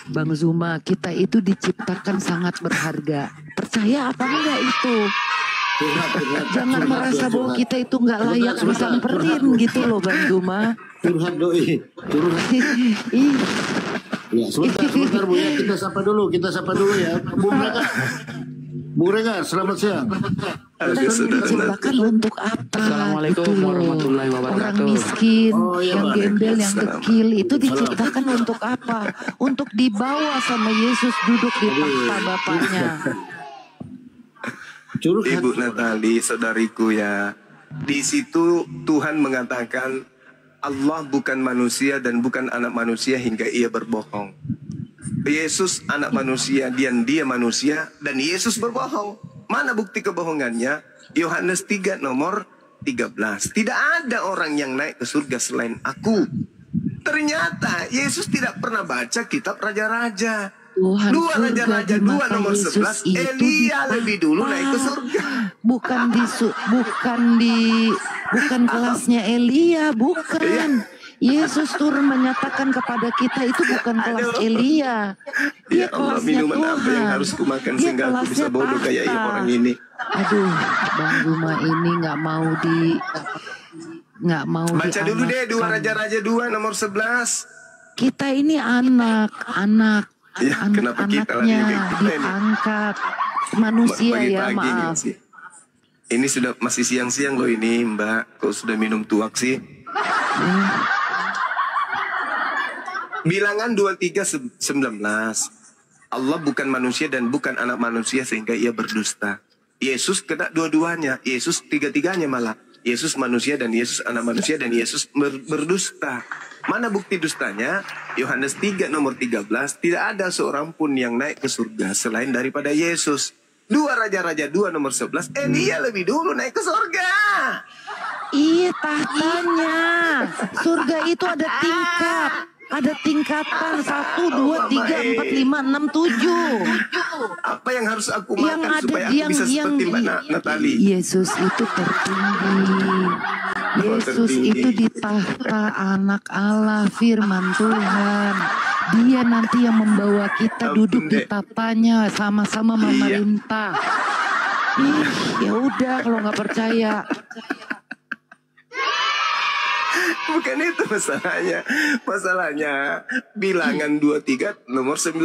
Speaker 1: Bang Zuma, kita itu diciptakan sangat berharga. Percaya apa enggak itu? Jangan merasa bahwa kita itu nggak layak disamperin gitu loh Bang Zuma.
Speaker 3: Curhat doi, curhat. Ya, sebentar Bu ya, kita sapa dulu ya. Bung Regar, selamat siang.
Speaker 1: Kita diciptakan untuk apa?
Speaker 9: Assalamualaikum
Speaker 1: Gitu loh.
Speaker 9: warahmatullahi wabarakatuh.
Speaker 1: Orang miskin,
Speaker 3: iya,
Speaker 1: yang
Speaker 3: Pak.
Speaker 1: gembel, yang dekil itu diciptakan untuk apa? Untuk dibawa sama Yesus duduk di tahta Bapaknya.
Speaker 3: Curhat.
Speaker 2: Ibu Natali, saudariku ya. Di situ Tuhan mengatakan Allah bukan manusia dan bukan anak manusia hingga ia berbohong. Yesus anak manusia dan dia manusia dan Yesus berbohong. Mana bukti kebohongannya? Yohanes 3 nomor 13. Tidak ada orang yang naik ke surga selain aku. Ternyata Yesus tidak pernah baca kitab Raja-Raja.
Speaker 1: Tuhan
Speaker 2: 2 Raja-Raja 2 nomor
Speaker 1: Yesus
Speaker 2: 11,
Speaker 1: itu
Speaker 2: Elia lebih dulu naik ke surga.
Speaker 1: Bukan kelasnya Elia, bukan. Yesus turun menyatakan kepada kita itu bukan kelas Elia. Dia
Speaker 2: Ya Allah,
Speaker 1: kelasnya
Speaker 2: minuman
Speaker 1: Tuhan.
Speaker 2: apa yang harus kumakan
Speaker 1: Dia
Speaker 2: sehingga aku bisa
Speaker 1: kelasnya
Speaker 2: bodoh kayak
Speaker 1: tahta.
Speaker 2: orang ini.
Speaker 1: Aduh, Bang Guma ini nggak mau
Speaker 2: Baca dulu deh 2
Speaker 1: dianakkan.
Speaker 2: Raja-Raja 2 nomor 11.
Speaker 1: Kita ini anak
Speaker 2: Ya, kenapa kita lagi
Speaker 1: anaknya
Speaker 2: kayak kita ini?
Speaker 1: diangkat manusia ya,
Speaker 2: Pagi-pagi nih
Speaker 1: maaf.
Speaker 2: sih. Ini sudah masih siang-siang loh ini Mbak. Kok sudah minum tuak sih? Bilangan 23:19. Allah bukan manusia dan bukan anak manusia sehingga ia berdusta. Yesus kena dua-duanya. Yesus tiga-tiganya malah. Yesus manusia dan Yesus anak manusia dan Yesus berdusta. Mana bukti dustanya? Yohanes 3 nomor 13. Tidak ada seorang pun yang naik ke surga selain daripada Yesus. 2 Raja-Raja 2 nomor 11. Elia lebih dulu naik ke surga.
Speaker 1: Iya, tahtanya. Surga itu ada tingkat. Ada tingkatan 1, 2, 3, 4, 5, 6, 7.
Speaker 2: Apa yang harus aku makan supaya aku bisa seperti Mbak Natali?
Speaker 1: Yesus itu tertinggi. Yesus itu di tahta anak Allah, firman Tuhan. Dia nanti yang membawa kita duduk di tatanya sama-sama memerintah. Ya udah kalau nggak percaya.
Speaker 2: Bukan itu masalahnya. Masalahnya bilangan 23 nomor 19.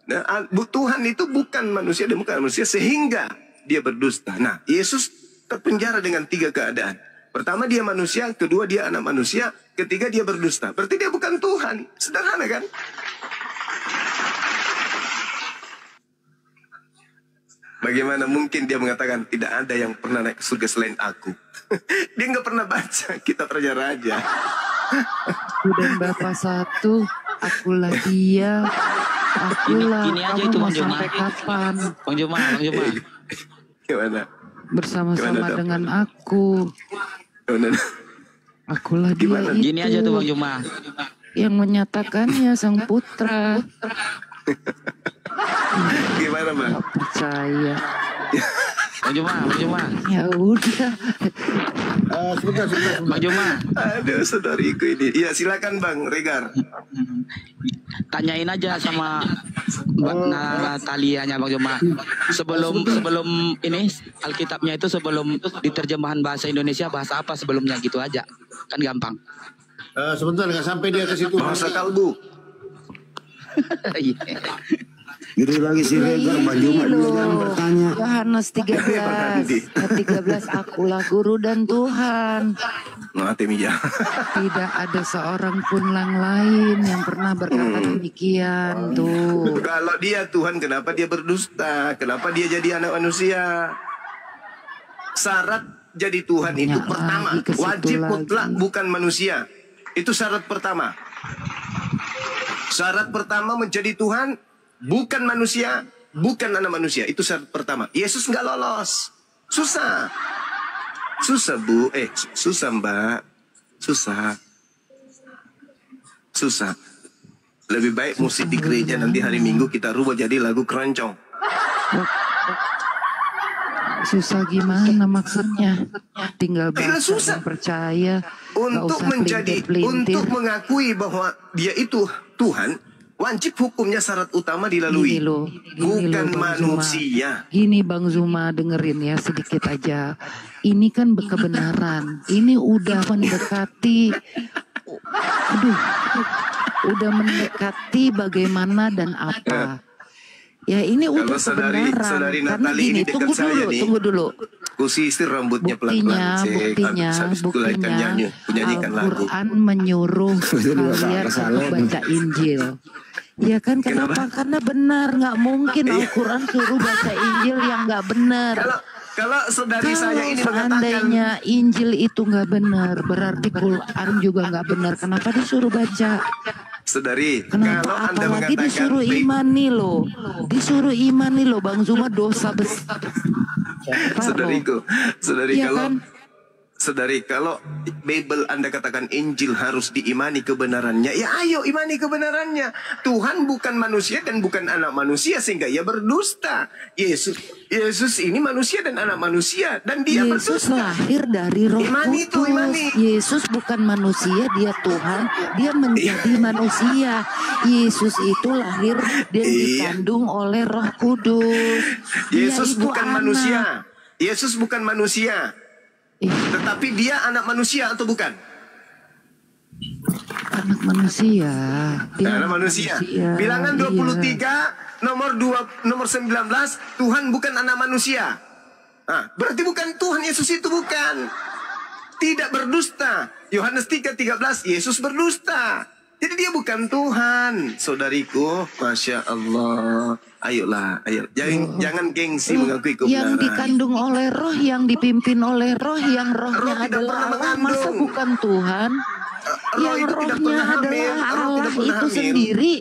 Speaker 2: Nah, Tuhan itu bukan manusia dan bukan manusia sehingga dia berdusta. Nah, Yesus terpenjara dengan 3 keadaan. Pertama dia manusia, kedua dia anak manusia, ketiga dia berdusta. Berarti dia bukan Tuhan. Sederhana kan? Bagaimana mungkin dia mengatakan tidak ada yang pernah naik ke surga selain aku? Dia nggak pernah baca kitab Raja-Raja.
Speaker 1: Dan Bapa satu, akulah dia, akulah.
Speaker 5: Gini aja
Speaker 1: kamu
Speaker 5: itu
Speaker 1: mau
Speaker 5: Bang Juma.
Speaker 1: sampai kapan?
Speaker 5: Bang Juma.
Speaker 2: Gimana?
Speaker 1: Bersama-sama
Speaker 2: Gimana, Dok?
Speaker 1: dengan aku.
Speaker 2: Gimana?
Speaker 1: Akulah dia
Speaker 2: Gimana?
Speaker 1: itu.
Speaker 5: Gini aja tuh Bang Juma.
Speaker 1: Yang menyatakannya sang putra.
Speaker 2: Gimana Bang?
Speaker 1: Gak percaya.
Speaker 5: Bang Juma.
Speaker 1: Ya udah.
Speaker 3: Sebentar.
Speaker 5: Bang Juma.
Speaker 2: Aduh saudariku ini. Iya silakan Bang Regar.
Speaker 5: Tanyain aja sama Mbak Natalianya Bang Juma. Sebelum ini Alkitabnya itu sebelum diterjemahan bahasa Indonesia bahasa apa sebelumnya gitu aja. Kan gampang.
Speaker 3: Sebentar, nggak sampai dia ke situ.
Speaker 2: Bahasa kalbu.
Speaker 9: Gitu lagi si Regar, Mbak Juma dulu jangan bertanya.
Speaker 1: Yohanes 13 akulah guru dan Tuhan.
Speaker 2: Nah, Temija.
Speaker 1: Tidak ada seorang pun yang lain yang pernah berkata demikian tuh.
Speaker 2: Kalau dia Tuhan, kenapa dia berdusta? Kenapa dia jadi anak manusia? Syarat jadi Tuhan itu
Speaker 1: Banyak
Speaker 2: pertama,
Speaker 1: lagi ke situ
Speaker 2: wajib mutlak
Speaker 1: lagi.
Speaker 2: bukan manusia. Itu syarat pertama. Syarat pertama menjadi Tuhan bukan manusia, bukan anak manusia. Itu syarat pertama. Yesus nggak lolos. Susah. Susah Bu. Susah Mbak. Susah. Lebih baik musik di gereja nanti hari Minggu kita rubah jadi lagu keroncong.
Speaker 1: Susah gimana maksudnya? Tinggal
Speaker 2: susah.
Speaker 1: baca dan percaya.
Speaker 2: Untuk untuk mengakui bahwa dia itu Tuhan, wajib hukumnya syarat utama dilalui.
Speaker 1: Gini loh,
Speaker 2: bukan
Speaker 1: Bang
Speaker 2: manusia.
Speaker 1: Zuma. Gini Bang Zuma, dengerin ya sedikit aja. Ini kan kebenaran. Ini udah mendekati, udah mendekati bagaimana dan apa. Ya ini
Speaker 2: Kalau
Speaker 1: udah kebenaran.
Speaker 2: saudari
Speaker 1: Karena
Speaker 2: Natali
Speaker 1: gini,
Speaker 2: ini dekat saya nih.
Speaker 1: tunggu dulu.
Speaker 2: Ku sisir rambutnya pelan-pelan.
Speaker 1: Buktinya,
Speaker 2: Nyanyikan lagu.
Speaker 1: Al-Quran menyuruh kalian untuk baca Injil. Ya kan kenapa? Karena benar, nggak mungkin Al-Quran suruh baca Injil yang nggak benar.
Speaker 2: Kalau saudari
Speaker 1: Kalau
Speaker 2: saya ini mengatakan
Speaker 1: seandainya Injil itu nggak benar, berarti Quran juga nggak benar. Kenapa disuruh baca?
Speaker 2: saudari, kalau
Speaker 1: Kenapa
Speaker 2: Anda
Speaker 1: apalagi
Speaker 2: mengatakan
Speaker 1: disuruh imani loh. Disuruh imani loh Bang Zuma, dosa besar.
Speaker 2: Saudari
Speaker 1: Iya
Speaker 2: kalau
Speaker 1: kan?
Speaker 2: Saudari, kalau Bible Anda katakan Injil harus diimani kebenarannya, ya ayo imani kebenarannya. Tuhan bukan manusia dan bukan anak manusia sehingga ia berdusta. Yesus ini manusia dan anak manusia dan dia
Speaker 1: Yesus
Speaker 2: berdusta.
Speaker 1: lahir dari Roh
Speaker 2: Imani itu,
Speaker 1: Kudus.
Speaker 2: imani.
Speaker 1: Yesus bukan manusia, dia Tuhan, dia menjadi manusia. Yesus itu lahir dan dikandung oleh Roh Kudus. Dia
Speaker 2: Yesus
Speaker 1: itu
Speaker 2: bukan
Speaker 1: anak.
Speaker 2: manusia. Yesus bukan manusia. Tetapi dia anak manusia atau bukan?
Speaker 1: Anak manusia. Dia
Speaker 2: Anak manusia. Bilangan 23 nomor 19, Tuhan bukan anak manusia. Nah, berarti bukan Tuhan Yesus itu bukan. Tidak berdusta. Yohanes 3:13 Yesus berdusta. Jadi dia bukan Tuhan, saudariku. Masya Allah. Ayolah, ayo. Jangan gengsi mengakui kebenaran.
Speaker 1: Yang dikandung oleh roh, yang dipimpin oleh roh, yang rohnya
Speaker 2: Roh tidak
Speaker 1: adalah
Speaker 2: pernah
Speaker 1: Allah,
Speaker 2: mengandung.
Speaker 1: masa bukan Tuhan?
Speaker 2: Roh
Speaker 1: Yang
Speaker 2: itu tidak
Speaker 1: rohnya
Speaker 2: pernah hamil.
Speaker 1: adalah
Speaker 2: Roh
Speaker 1: Allah
Speaker 2: tidak pernah
Speaker 1: itu
Speaker 2: hamil.
Speaker 1: sendiri.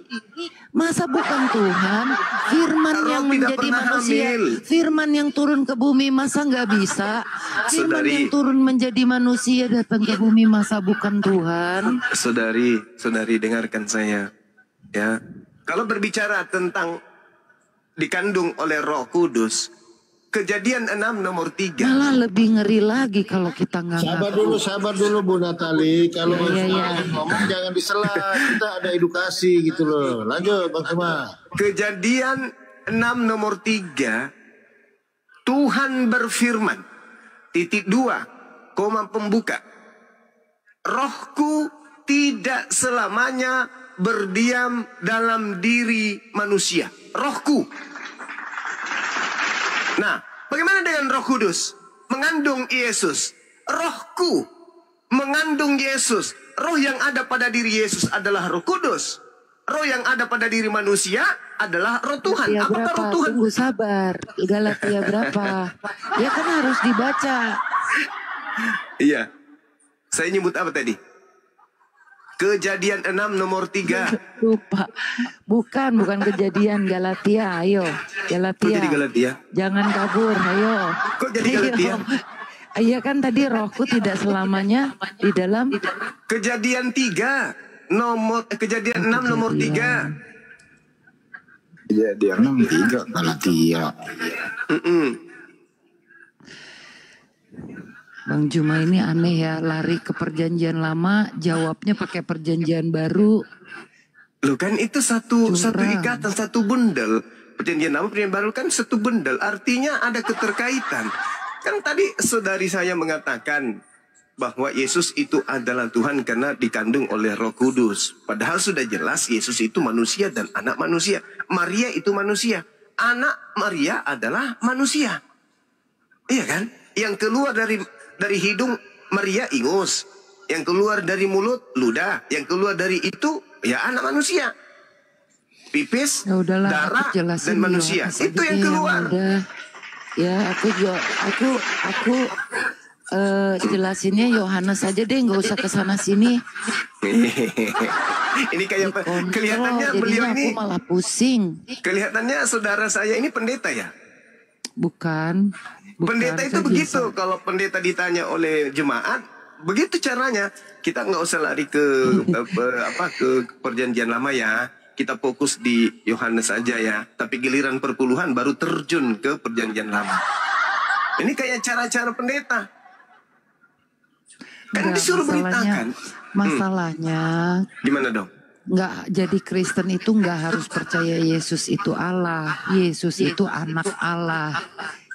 Speaker 1: Masa bukan Tuhan? Firman
Speaker 2: Roh
Speaker 1: yang
Speaker 2: tidak
Speaker 1: menjadi
Speaker 2: pernah
Speaker 1: manusia,
Speaker 2: hamil.
Speaker 1: firman yang turun ke bumi, masa nggak bisa? Firman
Speaker 2: Saudari.
Speaker 1: yang turun menjadi manusia datang ke bumi, masa bukan Tuhan?
Speaker 2: Saudari dengarkan saya. Ya, kalau berbicara tentang dikandung oleh Roh Kudus, Kejadian 6 nomor 3.
Speaker 1: Malah lebih ngeri lagi kalau kita nggak
Speaker 3: Sabar dulu Bu Natali. Kalau
Speaker 1: Iya.
Speaker 3: ngomong jangan disela. Kita ada edukasi gitu loh. Lanjut Bang Suma.
Speaker 2: Kejadian 6 nomor 3. Tuhan berfirman. Titik 2. Koma pembuka. Rohku tidak selamanya berdiam dalam diri manusia. Rohku. Nah, bagaimana dengan Roh Kudus? Mengandung Yesus. Rohku mengandung Yesus. Roh yang ada pada diri Yesus adalah Roh Kudus. Roh yang ada pada diri manusia adalah Roh Tuhan.
Speaker 1: Galatia
Speaker 2: Apakah
Speaker 1: berapa?
Speaker 2: Roh Tuhan?
Speaker 1: Tunggu sabar. Galatia berapa? Ya kan harus dibaca.
Speaker 2: Iya. Saya nyebut apa tadi? Kejadian 6 nomor 3.
Speaker 1: Lupa. Bukan Kejadian, Galatia. Ayo, Galatia.
Speaker 2: Kok jadi Galatia?
Speaker 1: Jangan kabur, ayo.
Speaker 2: Kok jadi Galatia?
Speaker 1: Iya kan tadi rohku tidak selamanya di dalam
Speaker 2: Kejadian 3 nomor Kejadian 6 nomor 3.
Speaker 9: Kejadian 6:3 Galatia.
Speaker 1: Bang Juma ini aneh ya, lari ke perjanjian lama, jawabnya pakai perjanjian baru.
Speaker 2: Loh kan itu satu
Speaker 1: Curang.
Speaker 2: ikatan, satu bundel. Perjanjian lama, perjanjian baru kan satu bundel. Artinya ada keterkaitan. Kan tadi saudari saya mengatakan bahwa Yesus itu adalah Tuhan karena dikandung oleh Roh Kudus. Padahal sudah jelas Yesus itu manusia dan anak manusia. Maria itu manusia. Anak Maria adalah manusia. Iya kan? Yang keluar dari hidung Maria ingus. Yang keluar dari mulut ludah. Yang keluar dari itu ya anak manusia. Pipis,
Speaker 1: Ya udahlah,
Speaker 2: darah,
Speaker 1: aku jelasin
Speaker 2: dan manusia.
Speaker 1: Yohanes
Speaker 2: Itu
Speaker 1: aja
Speaker 2: yang
Speaker 1: deh
Speaker 2: keluar.
Speaker 1: udah. Ya aku jelasinnya Yohanes aja deh, nggak usah kesana sini.
Speaker 2: Ini kayak
Speaker 1: Dikontrol,
Speaker 2: kelihatannya beliau
Speaker 1: jadinya
Speaker 2: ini.
Speaker 1: aku malah pusing.
Speaker 2: Kelihatannya saudara saya ini pendeta ya.
Speaker 1: Bukan
Speaker 2: Pendeta itu
Speaker 1: saya
Speaker 2: begitu.
Speaker 1: biasa.
Speaker 2: Kalau pendeta ditanya oleh jemaat, begitu caranya. Kita nggak usah lari ke ke perjanjian lama ya. Kita fokus di Yohanes saja ya. Tapi giliran perpuluhan baru terjun ke perjanjian lama. Ini kayak cara-cara pendeta. Kan
Speaker 1: Enggak,
Speaker 2: disuruh beritakan.
Speaker 1: Masalahnya
Speaker 2: Gimana dong?
Speaker 1: nggak jadi Kristen itu nggak harus percaya Yesus itu Allah. Yesus itu anak Allah.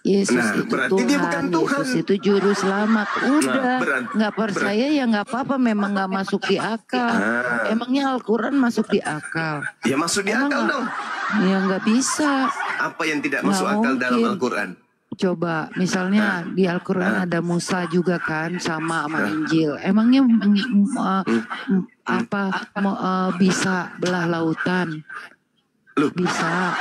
Speaker 1: Yesus
Speaker 2: Nah,
Speaker 1: itu
Speaker 2: berarti dia bukan Tuhan.
Speaker 1: Yesus itu juru selamat. Udah,
Speaker 2: berat-
Speaker 1: nggak percaya ya nggak apa-apa. Memang nggak masuk di akal. Emangnya Al-Quran masuk di akal?
Speaker 2: Ya masuk di
Speaker 1: Emang
Speaker 2: akal
Speaker 1: nggak?
Speaker 2: dong.
Speaker 1: Ya nggak bisa.
Speaker 2: Apa yang tidak
Speaker 1: Nggak
Speaker 2: masuk akal dalam
Speaker 1: mungkin.
Speaker 2: Al-Quran?
Speaker 1: Coba misalnya di Al-Quran ada Musa juga kan sama Injil. Emangnya bisa belah lautan?
Speaker 2: Loh.
Speaker 1: Bisa.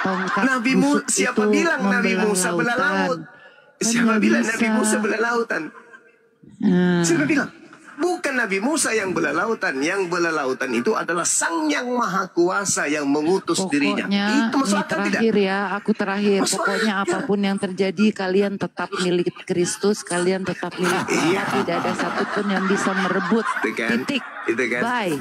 Speaker 1: Tongkat
Speaker 2: Nabi
Speaker 1: busuk
Speaker 2: siapa
Speaker 1: itu
Speaker 2: bilang Nabi
Speaker 1: membelah
Speaker 2: Musa belah
Speaker 1: lautan.
Speaker 2: laut?
Speaker 1: Kan
Speaker 2: Siapa
Speaker 1: nggak
Speaker 2: bilang
Speaker 1: bisa.
Speaker 2: Nabi Musa belah lautan?
Speaker 1: Nah,
Speaker 2: Siapa bilang? Bukan Nabi Musa yang belah lautan. Yang belah lautan itu adalah Sang Yang Maha Kuasa yang mengutus dirinya.
Speaker 1: pokoknya
Speaker 2: Itu masuk
Speaker 1: ini
Speaker 2: akal tidak?
Speaker 1: terakhir ya, aku terakhir.
Speaker 2: Masuk
Speaker 1: Pokoknya
Speaker 2: akal.
Speaker 1: apapun yang terjadi, kalian tetap milik Kristus, kalian tetap milik Allah.
Speaker 2: Iya.
Speaker 1: Tidak ada satupun yang bisa merebut.
Speaker 2: Itu kan?
Speaker 1: Titik.
Speaker 2: Itu kan?
Speaker 1: Bye.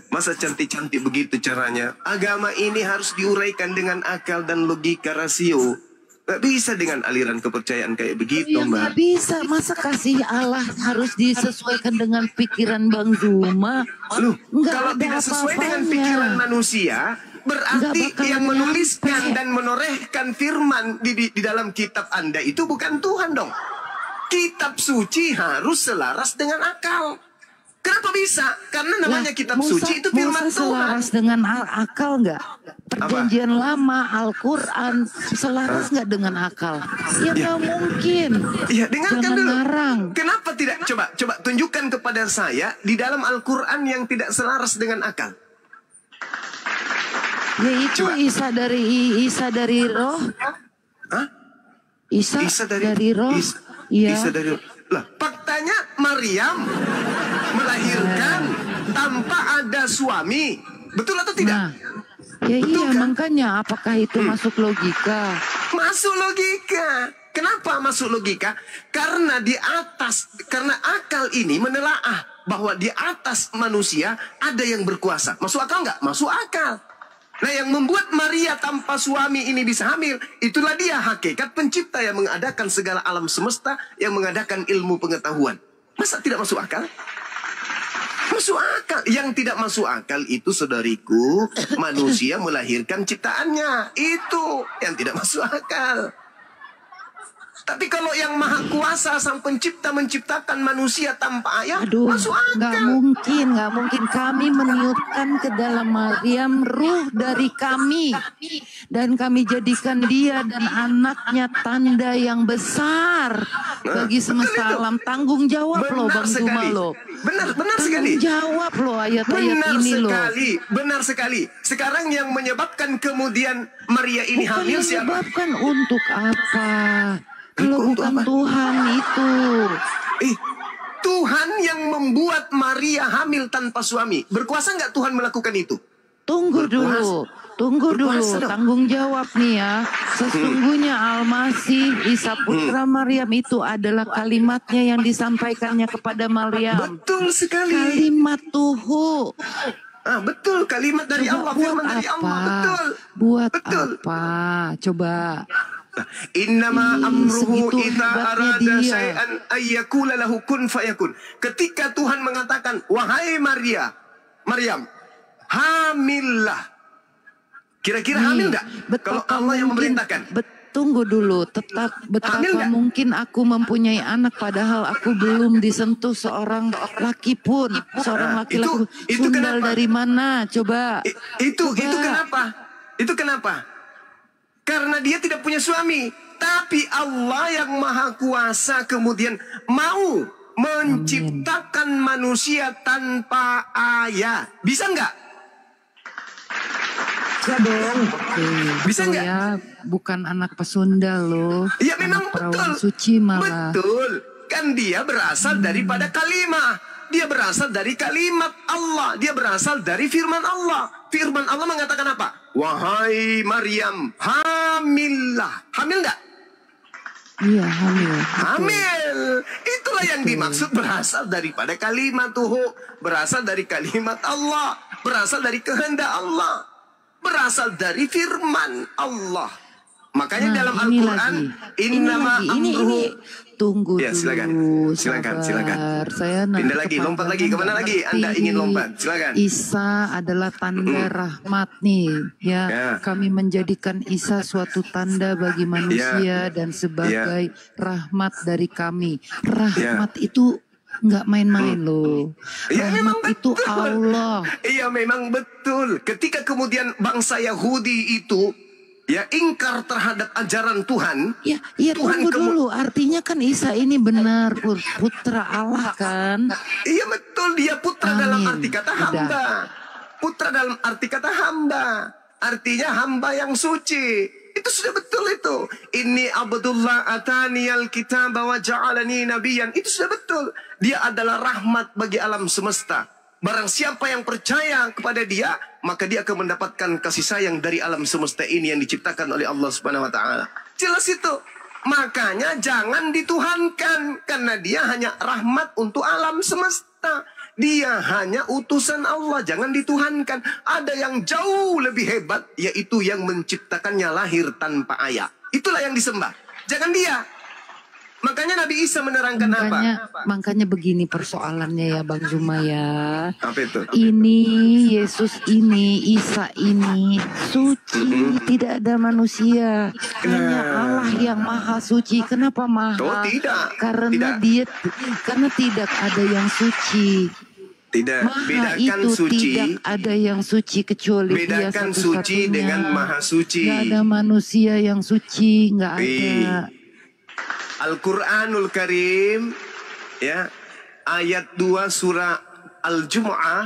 Speaker 2: Masa cantik-cantik begitu caranya? Agama ini harus diuraikan dengan akal dan logika rasio. Gak bisa dengan aliran kepercayaan kayak begitu,
Speaker 1: Ya
Speaker 2: Mbak.
Speaker 1: nggak bisa, masa kasih Allah harus disesuaikan dengan pikiran Bang Zuma?
Speaker 2: Loh,
Speaker 1: Nggak
Speaker 2: kalau
Speaker 1: ada
Speaker 2: tidak sesuai dengan
Speaker 1: apa-apanya.
Speaker 2: pikiran manusia, berarti
Speaker 1: Nggak bakalan
Speaker 2: yang menuliskan
Speaker 1: nyampe.
Speaker 2: dan menorehkan firman di dalam kitab Anda itu bukan Tuhan dong. Kitab suci harus selaras dengan akal. Kenapa bisa? Karena namanya kitab
Speaker 1: Musa,
Speaker 2: suci itu firman
Speaker 1: Musa
Speaker 2: Tuhan.
Speaker 1: selaras dengan akal nggak? Perjanjian lama, Al-Quran selaras nggak dengan akal? Ya nggak mungkin.
Speaker 2: Iya, dengarkan
Speaker 1: Jangan
Speaker 2: dulu.
Speaker 1: ngarang.
Speaker 2: Kenapa tidak? Coba tunjukkan kepada saya di dalam Al-Quran yang tidak selaras dengan akal.
Speaker 1: Ya itu
Speaker 2: Coba.
Speaker 1: Isa dari roh.
Speaker 2: Hah?
Speaker 1: Isa dari roh. Iya.
Speaker 2: Isa dari lah, faktanya Maryam melahirkan tanpa ada suami. Betul atau tidak?
Speaker 1: Nah, ya
Speaker 2: Betul
Speaker 1: iya
Speaker 2: kan?
Speaker 1: makanya apakah itu masuk logika?
Speaker 2: Masuk logika. Kenapa masuk logika? Karena karena akal ini menelaah bahwa di atas manusia ada yang berkuasa. Masuk akal nggak? Masuk akal. Nah, yang membuat Maria tanpa suami ini bisa hamil, itulah dia hakikat pencipta yang mengadakan segala alam semesta, yang mengadakan ilmu pengetahuan. Masa tidak masuk akal? Masuk akal. Yang tidak masuk akal itu, saudariku, manusia melahirkan ciptaannya. Itu yang tidak masuk akal. Tapi kalau yang maha kuasa sang pencipta menciptakan manusia tanpa ayah, masuk akal.
Speaker 1: Nggak mungkin. Kami meniupkan ke dalam Maryam ruh dari kami. Dan kami jadikan dia dan anaknya tanda yang besar bagi semesta alam. Tanggung jawab loh Bang Zuma loh.
Speaker 2: Benar sekali.
Speaker 1: Tanggung jawab loh ayat-ayat ini loh.
Speaker 2: Benar sekali. Sekarang yang menyebabkan kemudian Maria ini
Speaker 1: Bukan
Speaker 2: hamil siapa?
Speaker 1: menyebabkan untuk apa? Kalau bukan Tuhan itu.
Speaker 2: Tuhan yang membuat Maria hamil tanpa suami. Berkuasa nggak Tuhan melakukan itu?
Speaker 1: Tunggu dulu. Tanggung jawab nih ya. Sesungguhnya Al-Masih, Isa putra Maryam itu adalah kalimatnya yang disampaikannya kepada Maryam.
Speaker 2: Betul sekali.
Speaker 1: Kalimat Tuhu.
Speaker 2: Betul, kalimat dari Allah, firman dari Allah. Betul.
Speaker 1: Buat apa? Coba.
Speaker 2: Innama amruhu
Speaker 1: segitu
Speaker 2: idza
Speaker 1: hebatnya
Speaker 2: arada
Speaker 1: dia.
Speaker 2: syai'an ayyakula lahu kun fayakun. Ketika Tuhan mengatakan, wahai Maryam, hamillah. Kira-kira hamil nggak? Kalau Allah yang memerintahkan.
Speaker 1: Tunggu dulu, betapa mungkin aku mempunyai anak padahal aku belum disentuh seorang laki pun, seorang laki-laki.
Speaker 2: Itu
Speaker 1: Sundal
Speaker 2: kenapa?
Speaker 1: dari mana? Coba.
Speaker 2: Itu kenapa? Itu kenapa? Karena dia tidak punya suami. Tapi Allah yang maha kuasa kemudian mau menciptakan manusia tanpa ayah. Bisa nggak?
Speaker 1: Bisa dong.
Speaker 2: Bisa nggak?
Speaker 1: Ya, bukan anak pesundal loh.
Speaker 2: Ya memang
Speaker 1: anak perawan
Speaker 2: betul.
Speaker 1: suci malah.
Speaker 2: Betul. Kan dia berasal daripada kalimah. Dia berasal dari kalimat Allah. Dia berasal dari firman Allah. Firman Allah mengatakan apa? Wahai Maryam, hamillah. Hamil nggak?
Speaker 1: Iya, hamil.
Speaker 2: Hamil. Itulah yang dimaksud berasal daripada kalimat Tuhu. Berasal dari kalimat Allah. Berasal dari kehendak Allah. Berasal dari firman Allah. Makanya dalam Al-Quran, innama amruhu.
Speaker 1: Tunggu
Speaker 2: ya, silakan.
Speaker 1: dulu.
Speaker 2: Silakan.
Speaker 1: Saya
Speaker 2: pindah lagi, lompat lagi. Kemana lagi? Anda ingin lompat? Silakan.
Speaker 1: Isa adalah tanda rahmat nih. Ya, kami menjadikan Isa suatu tanda bagi manusia dan sebagai rahmat dari kami. Rahmat itu nggak main-main loh. Rahmat itu Allah.
Speaker 2: Iya, memang betul. Ketika kemudian bangsa Yahudi itu ingkar terhadap ajaran Tuhan.
Speaker 1: Ya tunggu dulu. Artinya kan Isa ini benar putra Allah kan?
Speaker 2: Iya betul, dia putra dalam arti kata hamba. Putra dalam arti kata hamba. Artinya hamba yang suci. Itu sudah betul itu. Inni abdullah ataniyal kitaba wa ja'alani nabiyan. Itu sudah betul. Dia adalah rahmat bagi alam semesta. Barang siapa yang percaya kepada dia, maka dia akan mendapatkan kasih sayang dari alam semesta ini yang diciptakan oleh Allah Subhanahu wa taala. Jelas itu. Makanya jangan dituhankan, karena dia hanya rahmat untuk alam semesta. Dia hanya utusan Allah, jangan dituhankan. Ada yang jauh lebih hebat, yaitu yang menciptakannya lahir tanpa ayah. Itulah yang disembah. Jangan dia. Makanya Nabi Isa menerangkan
Speaker 1: makanya begini persoalannya ya Bang Zuma ya.
Speaker 2: Apa itu?
Speaker 1: Ini Yesus ini, Isa ini suci, tidak ada manusia. Hanya Allah yang maha suci. Kenapa maha?
Speaker 2: Tidak.
Speaker 1: Karena tidak ada yang suci.
Speaker 2: Tidak,
Speaker 1: Maha
Speaker 2: bedakan
Speaker 1: itu
Speaker 2: suci.
Speaker 1: tidak ada yang suci kecuali Dia
Speaker 2: Bedakan suci
Speaker 1: satu-satunya.
Speaker 2: dengan maha suci.
Speaker 1: Nggak ada manusia yang suci, nggak ada.
Speaker 2: Al-Quranul Karim, ya, ayat 2 surah Al-Jumu'ah,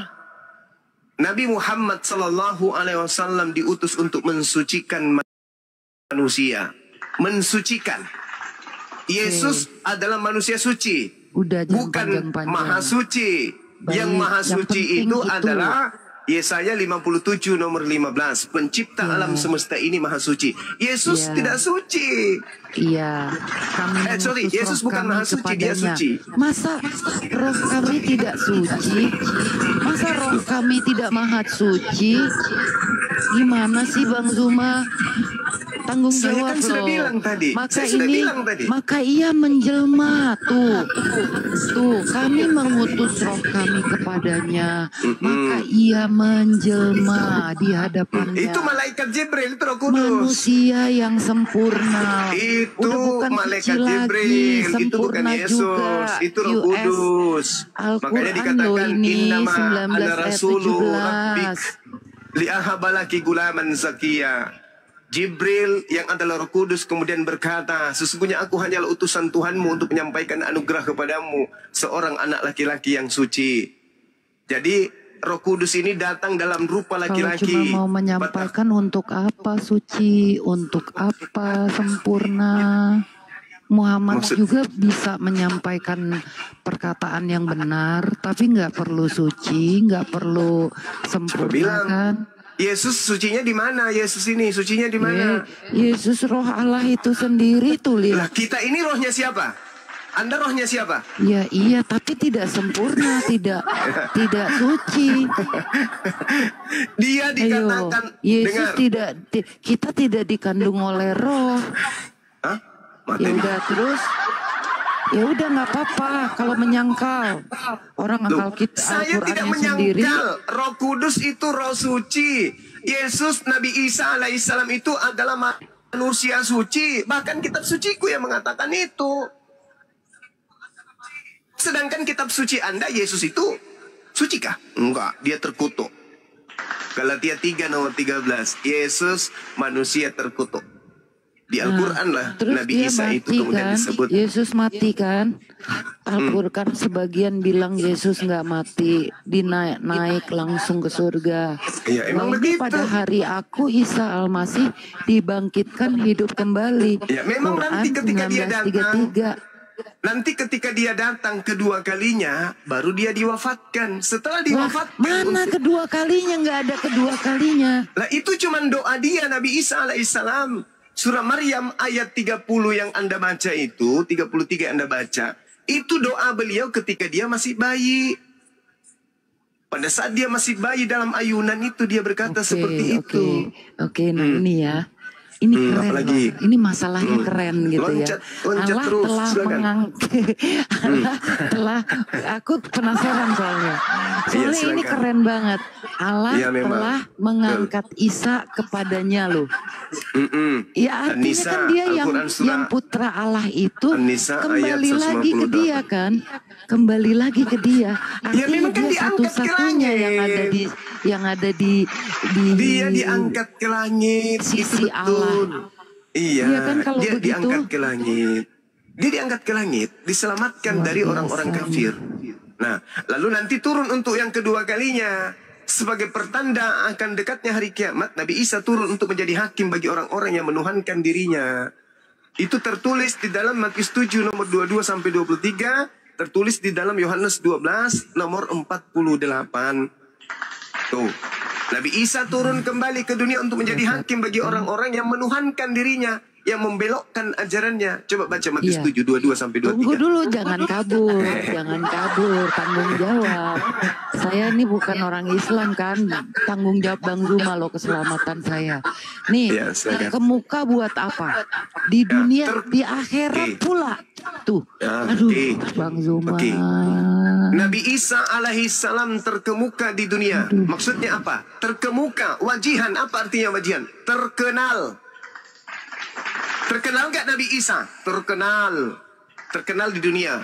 Speaker 2: Nabi Muhammad sallallahu alaihi wasallam diutus untuk mensucikan manusia. Mensucikan. Yesus adalah manusia suci.
Speaker 1: Udah
Speaker 2: Bukan
Speaker 1: panjang-panjang.
Speaker 2: maha suci.
Speaker 1: Baik,
Speaker 2: Yang maha
Speaker 1: yang
Speaker 2: suci
Speaker 1: penting
Speaker 2: itu
Speaker 1: itu.
Speaker 2: adalah Yesaya 57 nomor 15. Pencipta alam semesta ini maha suci. Yesus
Speaker 1: Ya.
Speaker 2: tidak suci.
Speaker 1: Iya, kami
Speaker 2: Sorry,
Speaker 1: mengutus
Speaker 2: Yesus
Speaker 1: roh
Speaker 2: bukan
Speaker 1: kami
Speaker 2: maha suci, dia
Speaker 1: kepadanya.
Speaker 2: suci.
Speaker 1: Masa roh kami tidak suci? Masa roh kami tidak maha suci? Gimana sih Bang Zuma? Tanggung
Speaker 2: Saya
Speaker 1: jawab
Speaker 2: kan sudah
Speaker 1: loh.
Speaker 2: bilang tadi.
Speaker 1: Maka
Speaker 2: Saya sudah
Speaker 1: ini,
Speaker 2: bilang tadi.
Speaker 1: maka ia menjelma tuh. Tuh, kami mengutus roh kami kepadanya. Maka ia menjelma di hadapannya.
Speaker 2: Itu malaikat Jibril, itu Roh Kudus.
Speaker 1: Manusia yang sempurna.
Speaker 2: Itu
Speaker 1: Udah bukan
Speaker 2: malaikat
Speaker 1: kecil
Speaker 2: Jibril,
Speaker 1: lagi,
Speaker 2: itu bukan
Speaker 1: sempurna
Speaker 2: Yesus,
Speaker 1: juga.
Speaker 2: itu Roh
Speaker 1: US
Speaker 2: Kudus. Makanya
Speaker 1: Al-Quran loh
Speaker 2: dikatakan
Speaker 1: ini
Speaker 2: innama
Speaker 1: 19
Speaker 2: ana
Speaker 1: ayat
Speaker 2: rasulu
Speaker 1: 17.
Speaker 2: rabbik liahabalaki gulaman zakiya. Jibril yang adalah Roh Kudus kemudian berkata, sesungguhnya aku hanyalah utusan Tuhanmu untuk menyampaikan anugerah kepadamu, seorang anak laki-laki yang suci. Jadi Roh Kudus ini datang dalam rupa
Speaker 1: Kalau
Speaker 2: laki-laki.
Speaker 1: cuma mau menyampaikan untuk apa suci, untuk apa sempurna. Muhammad juga bisa menyampaikan perkataan yang benar, tapi nggak perlu suci, nggak perlu sempurna
Speaker 2: bilang,
Speaker 1: kan?
Speaker 2: Yesus sucinya di mana? Yesus ini sucinya di mana?
Speaker 1: Yesus roh Allah itu sendiri tuh
Speaker 2: Lah,
Speaker 1: lihat.
Speaker 2: kita ini rohnya siapa? Anda rohnya siapa?
Speaker 1: Ya iya, tapi tidak sempurna, tidak suci.
Speaker 2: Dia dikatakan
Speaker 1: Yesus
Speaker 2: dengar.
Speaker 1: kita tidak dikandung oleh roh.
Speaker 2: Hah?
Speaker 1: Ya udah terus, ya udah nggak apa-apa kalau menyangkal orang akal kita
Speaker 2: Saya tidak
Speaker 1: Al-Qur'annya sendiri.
Speaker 2: menyangkal. Roh Kudus itu roh suci. Yesus Nabi Isa alaihissalam itu adalah manusia suci. Bahkan kitab suciku yang mengatakan itu. Sedangkan kitab suci Anda, Yesus itu suci kah? Enggak, dia terkutuk. Galatia 3 nomor 13. Yesus manusia terkutuk. Di Al-Quran lah
Speaker 1: Terus
Speaker 2: Nabi
Speaker 1: dia
Speaker 2: Isa itu
Speaker 1: mati
Speaker 2: kemudian
Speaker 1: kan?
Speaker 2: disebut.
Speaker 1: Yesus mati kan? Al-Quran sebagian bilang Yesus nggak mati, naik langsung ke surga.
Speaker 2: Ya, emang
Speaker 1: Lalu
Speaker 2: begitu.
Speaker 1: pada hari aku Isa Al-Masih dibangkitkan hidup kembali.
Speaker 2: Ya, memang nanti ketika dia datang,
Speaker 1: 1933.
Speaker 2: nanti ketika dia datang kedua kalinya, baru dia diwafatkan. Setelah
Speaker 1: Wah,
Speaker 2: diwafatkan,
Speaker 1: mana kedua kalinya? Nggak ada kedua kalinya.
Speaker 2: lah itu cuman doa dia Nabi Isa alaihissalam. Surah Maryam ayat 30 yang Anda baca itu, 33 yang Anda baca, itu doa beliau ketika dia masih bayi. Pada saat dia masih bayi dalam ayunan itu dia berkata seperti itu.
Speaker 1: Oke, nah ini ya. Ini keren
Speaker 2: apalagi?
Speaker 1: loh. Ini masalahnya keren gitu
Speaker 2: Loncat
Speaker 1: ya. Allah
Speaker 2: terus,
Speaker 1: telah
Speaker 2: silakan.
Speaker 1: mengangkat. Allah telah, aku penasaran soalnya. Soalnya
Speaker 2: silakan.
Speaker 1: ini keren banget. Allah
Speaker 2: Iya, memang.
Speaker 1: telah mengangkat Isa kepadanya loh. Ya artinya
Speaker 2: An-Nisa,
Speaker 1: kan dia
Speaker 2: Al-Quran surah
Speaker 1: yang putra Allah itu
Speaker 2: An-Nisa
Speaker 1: kembali
Speaker 2: ayat
Speaker 1: lagi ke
Speaker 2: 158.
Speaker 1: dia kan. Kembali lagi ke dia.
Speaker 2: Ya,
Speaker 1: Artinya
Speaker 2: memang kan
Speaker 1: dia
Speaker 2: diangkat ke
Speaker 1: satu-satunya
Speaker 2: langit.
Speaker 1: yang ada di
Speaker 2: Dia diangkat ke langit.
Speaker 1: Sisi
Speaker 2: itu betul. Iya,
Speaker 1: Iya kan, kalau
Speaker 2: dia
Speaker 1: begitu.
Speaker 2: diangkat ke langit. Dia diangkat ke langit, diselamatkan dari orang-orang kafir. Nah, lalu nanti turun untuk yang kedua kalinya. Sebagai pertanda akan dekatnya hari kiamat, Nabi Isa turun untuk menjadi hakim bagi orang-orang yang menuhankan dirinya. Itu tertulis di dalam Matius 7 nomor 22 sampai 23, tertulis di dalam Yohanes 12 nomor 48. Tuh. Nabi Isa turun kembali ke dunia untuk menjadi hakim bagi orang-orang yang menuhankan dirinya, yang membelokkan ajarannya. Coba baca Matius
Speaker 1: Iya.
Speaker 2: 7, 22 sampai 23.
Speaker 1: Tunggu dulu, jangan kabur, tanggung jawab. Saya ini bukan orang Islam kan, tanggung jawab Bang Zuma loh keselamatan saya. Nih,
Speaker 2: Iya, silakan.
Speaker 1: kemuka buat apa? Di dunia, di akhirat pula. Tuh,
Speaker 2: Ya,
Speaker 1: aduh,
Speaker 2: oke.
Speaker 1: Bang Zuma.
Speaker 2: Oke. Nabi Isa alaihissalam terkemuka di dunia. Maksudnya apa? Terkemuka, wajihan. Apa artinya wajihan? Terkenal. Terkenal gak Nabi Isa? Terkenal. Terkenal di dunia.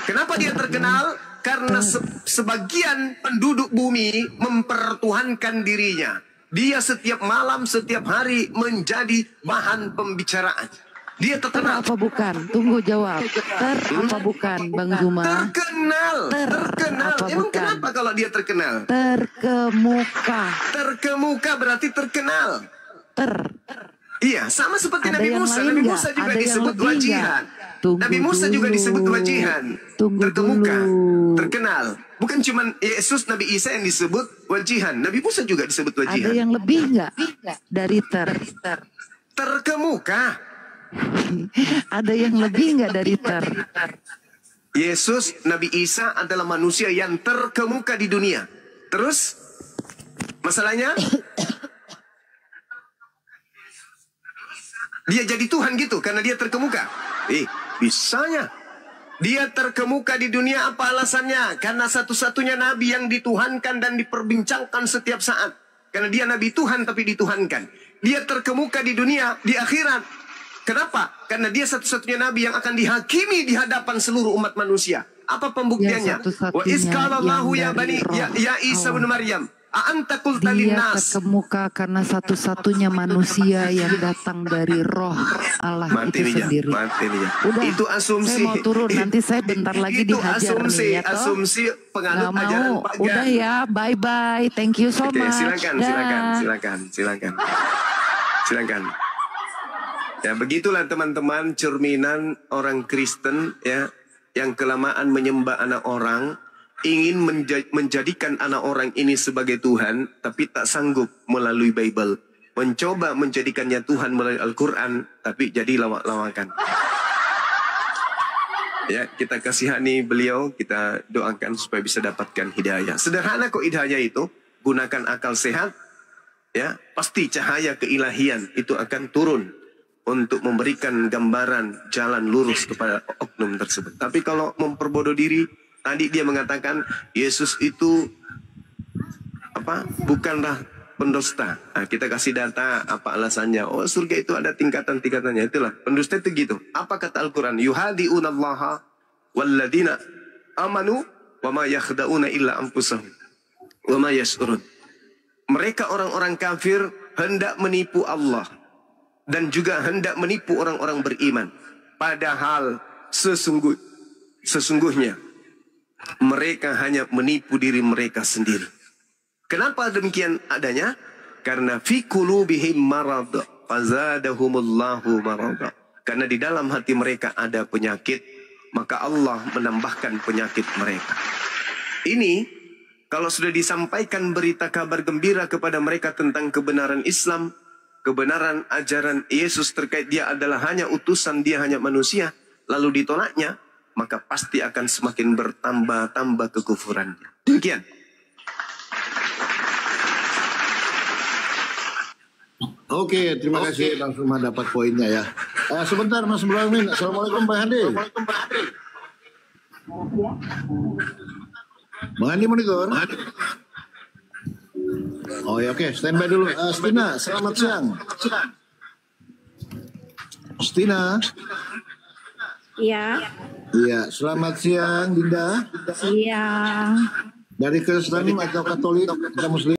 Speaker 2: Kenapa dia terkenal? Karena sebagian penduduk bumi mempertuhankan dirinya. Dia setiap malam, setiap hari menjadi bahan pembicaraan. Dia terkenal.
Speaker 1: Apa bukan? Tunggu jawab. Apa bukan, Bang Juma?
Speaker 2: Terkenal. Terkenal. Emang kenapa kalau dia terkenal?
Speaker 1: Terkemuka.
Speaker 2: Terkemuka berarti terkenal. Iya, sama seperti Nabi Musa. Nabi Musa juga disebut wajihan. Nabi Musa juga disebut wajihan. Terkemuka, terkenal. Bukan cuma Yesus, Nabi Isa yang disebut wajihan. Nabi Musa juga disebut wajihan.
Speaker 1: Ada yang lebih nggak dari
Speaker 2: terkemuka?
Speaker 1: Ada yang lebih nggak dari
Speaker 2: Yesus, Nabi Isa adalah manusia yang terkemuka di dunia. Terus, masalahnya, dia jadi Tuhan gitu karena dia terkemuka. Bisanya. Dia terkemuka di dunia, apa alasannya? Karena satu-satunya nabi yang dituhankan dan diperbincangkan setiap saat. Karena dia nabi Tuhan tapi dituhankan. Dia terkemuka di dunia, di akhirat. Kenapa? Karena dia satu-satunya nabi yang akan dihakimi di hadapan seluruh umat manusia. Apa pembuktiannya? Wa isqalallahu ya bani ya Isa bin Maryam.
Speaker 1: Dia terkemuka karena satu-satunya manusia yang datang dari roh Allah itu sendiri. Udah,
Speaker 2: itu asumsi.
Speaker 1: Saya mau turun, nanti saya bentar lagi dihajar nih ya toh.
Speaker 2: Asumsi penganut ajaran pagan.
Speaker 1: Udah ya, bye-bye. Thank you so much.
Speaker 2: Silakan. Ya, begitulah teman-teman cerminan orang Kristen ya yang kelamaan menyembah anak orang. Ingin menjadikan anak orang ini sebagai Tuhan, tapi tak sanggup melalui Bible. Mencoba menjadikannya Tuhan melalui Al-Quran, tapi jadi lawak-lawakan. Ya, kita kasihani beliau, kita doakan supaya bisa dapatkan hidayah. Sederhana kok hidayah itu, gunakan akal sehat, ya pasti cahaya keilahian itu akan turun untuk memberikan gambaran jalan lurus kepada oknum tersebut. Tapi kalau memperbodoh diri, tadi dia mengatakan Yesus itu bukanlah pendusta. Nah, kita kasih data apa alasannya. Oh, surga itu ada tingkatan-tingkatannya. Itulah pendusta itu gitu. Apa kata Al-Quran? Yuhadi'unallaha walladina amanu wa ma yakhda'una illa anfusahum wa ma yash'urun. Mereka orang-orang kafir hendak menipu Allah dan juga hendak menipu orang-orang beriman. Padahal sesungguhnya mereka hanya menipu diri mereka sendiri. Kenapa demikian adanya? Karena fi qulubihim marad fazadahumullahu marad. Karena di dalam hati mereka ada penyakit, maka Allah menambahkan penyakit mereka. Ini kalau sudah disampaikan berita kabar gembira kepada mereka tentang kebenaran Islam, kebenaran ajaran Yesus terkait dia adalah hanya utusan, dia hanya manusia, lalu ditolaknya, maka pasti akan semakin bertambah-tambah kekufurannya. Demikian.
Speaker 3: Oke, terima kasih Bang Suma dapat poinnya ya. Sebentar Mas Bramin. Assalamualaikum Pak Handi. Bang Handi Monitor. Oh ya, oke, standby dulu. Stina, selamat siang. Stina.
Speaker 10: Iya.
Speaker 3: Iya, selamat siang Dinda.
Speaker 10: Siang.
Speaker 3: Dari Kristen atau Katolik atau Muslim?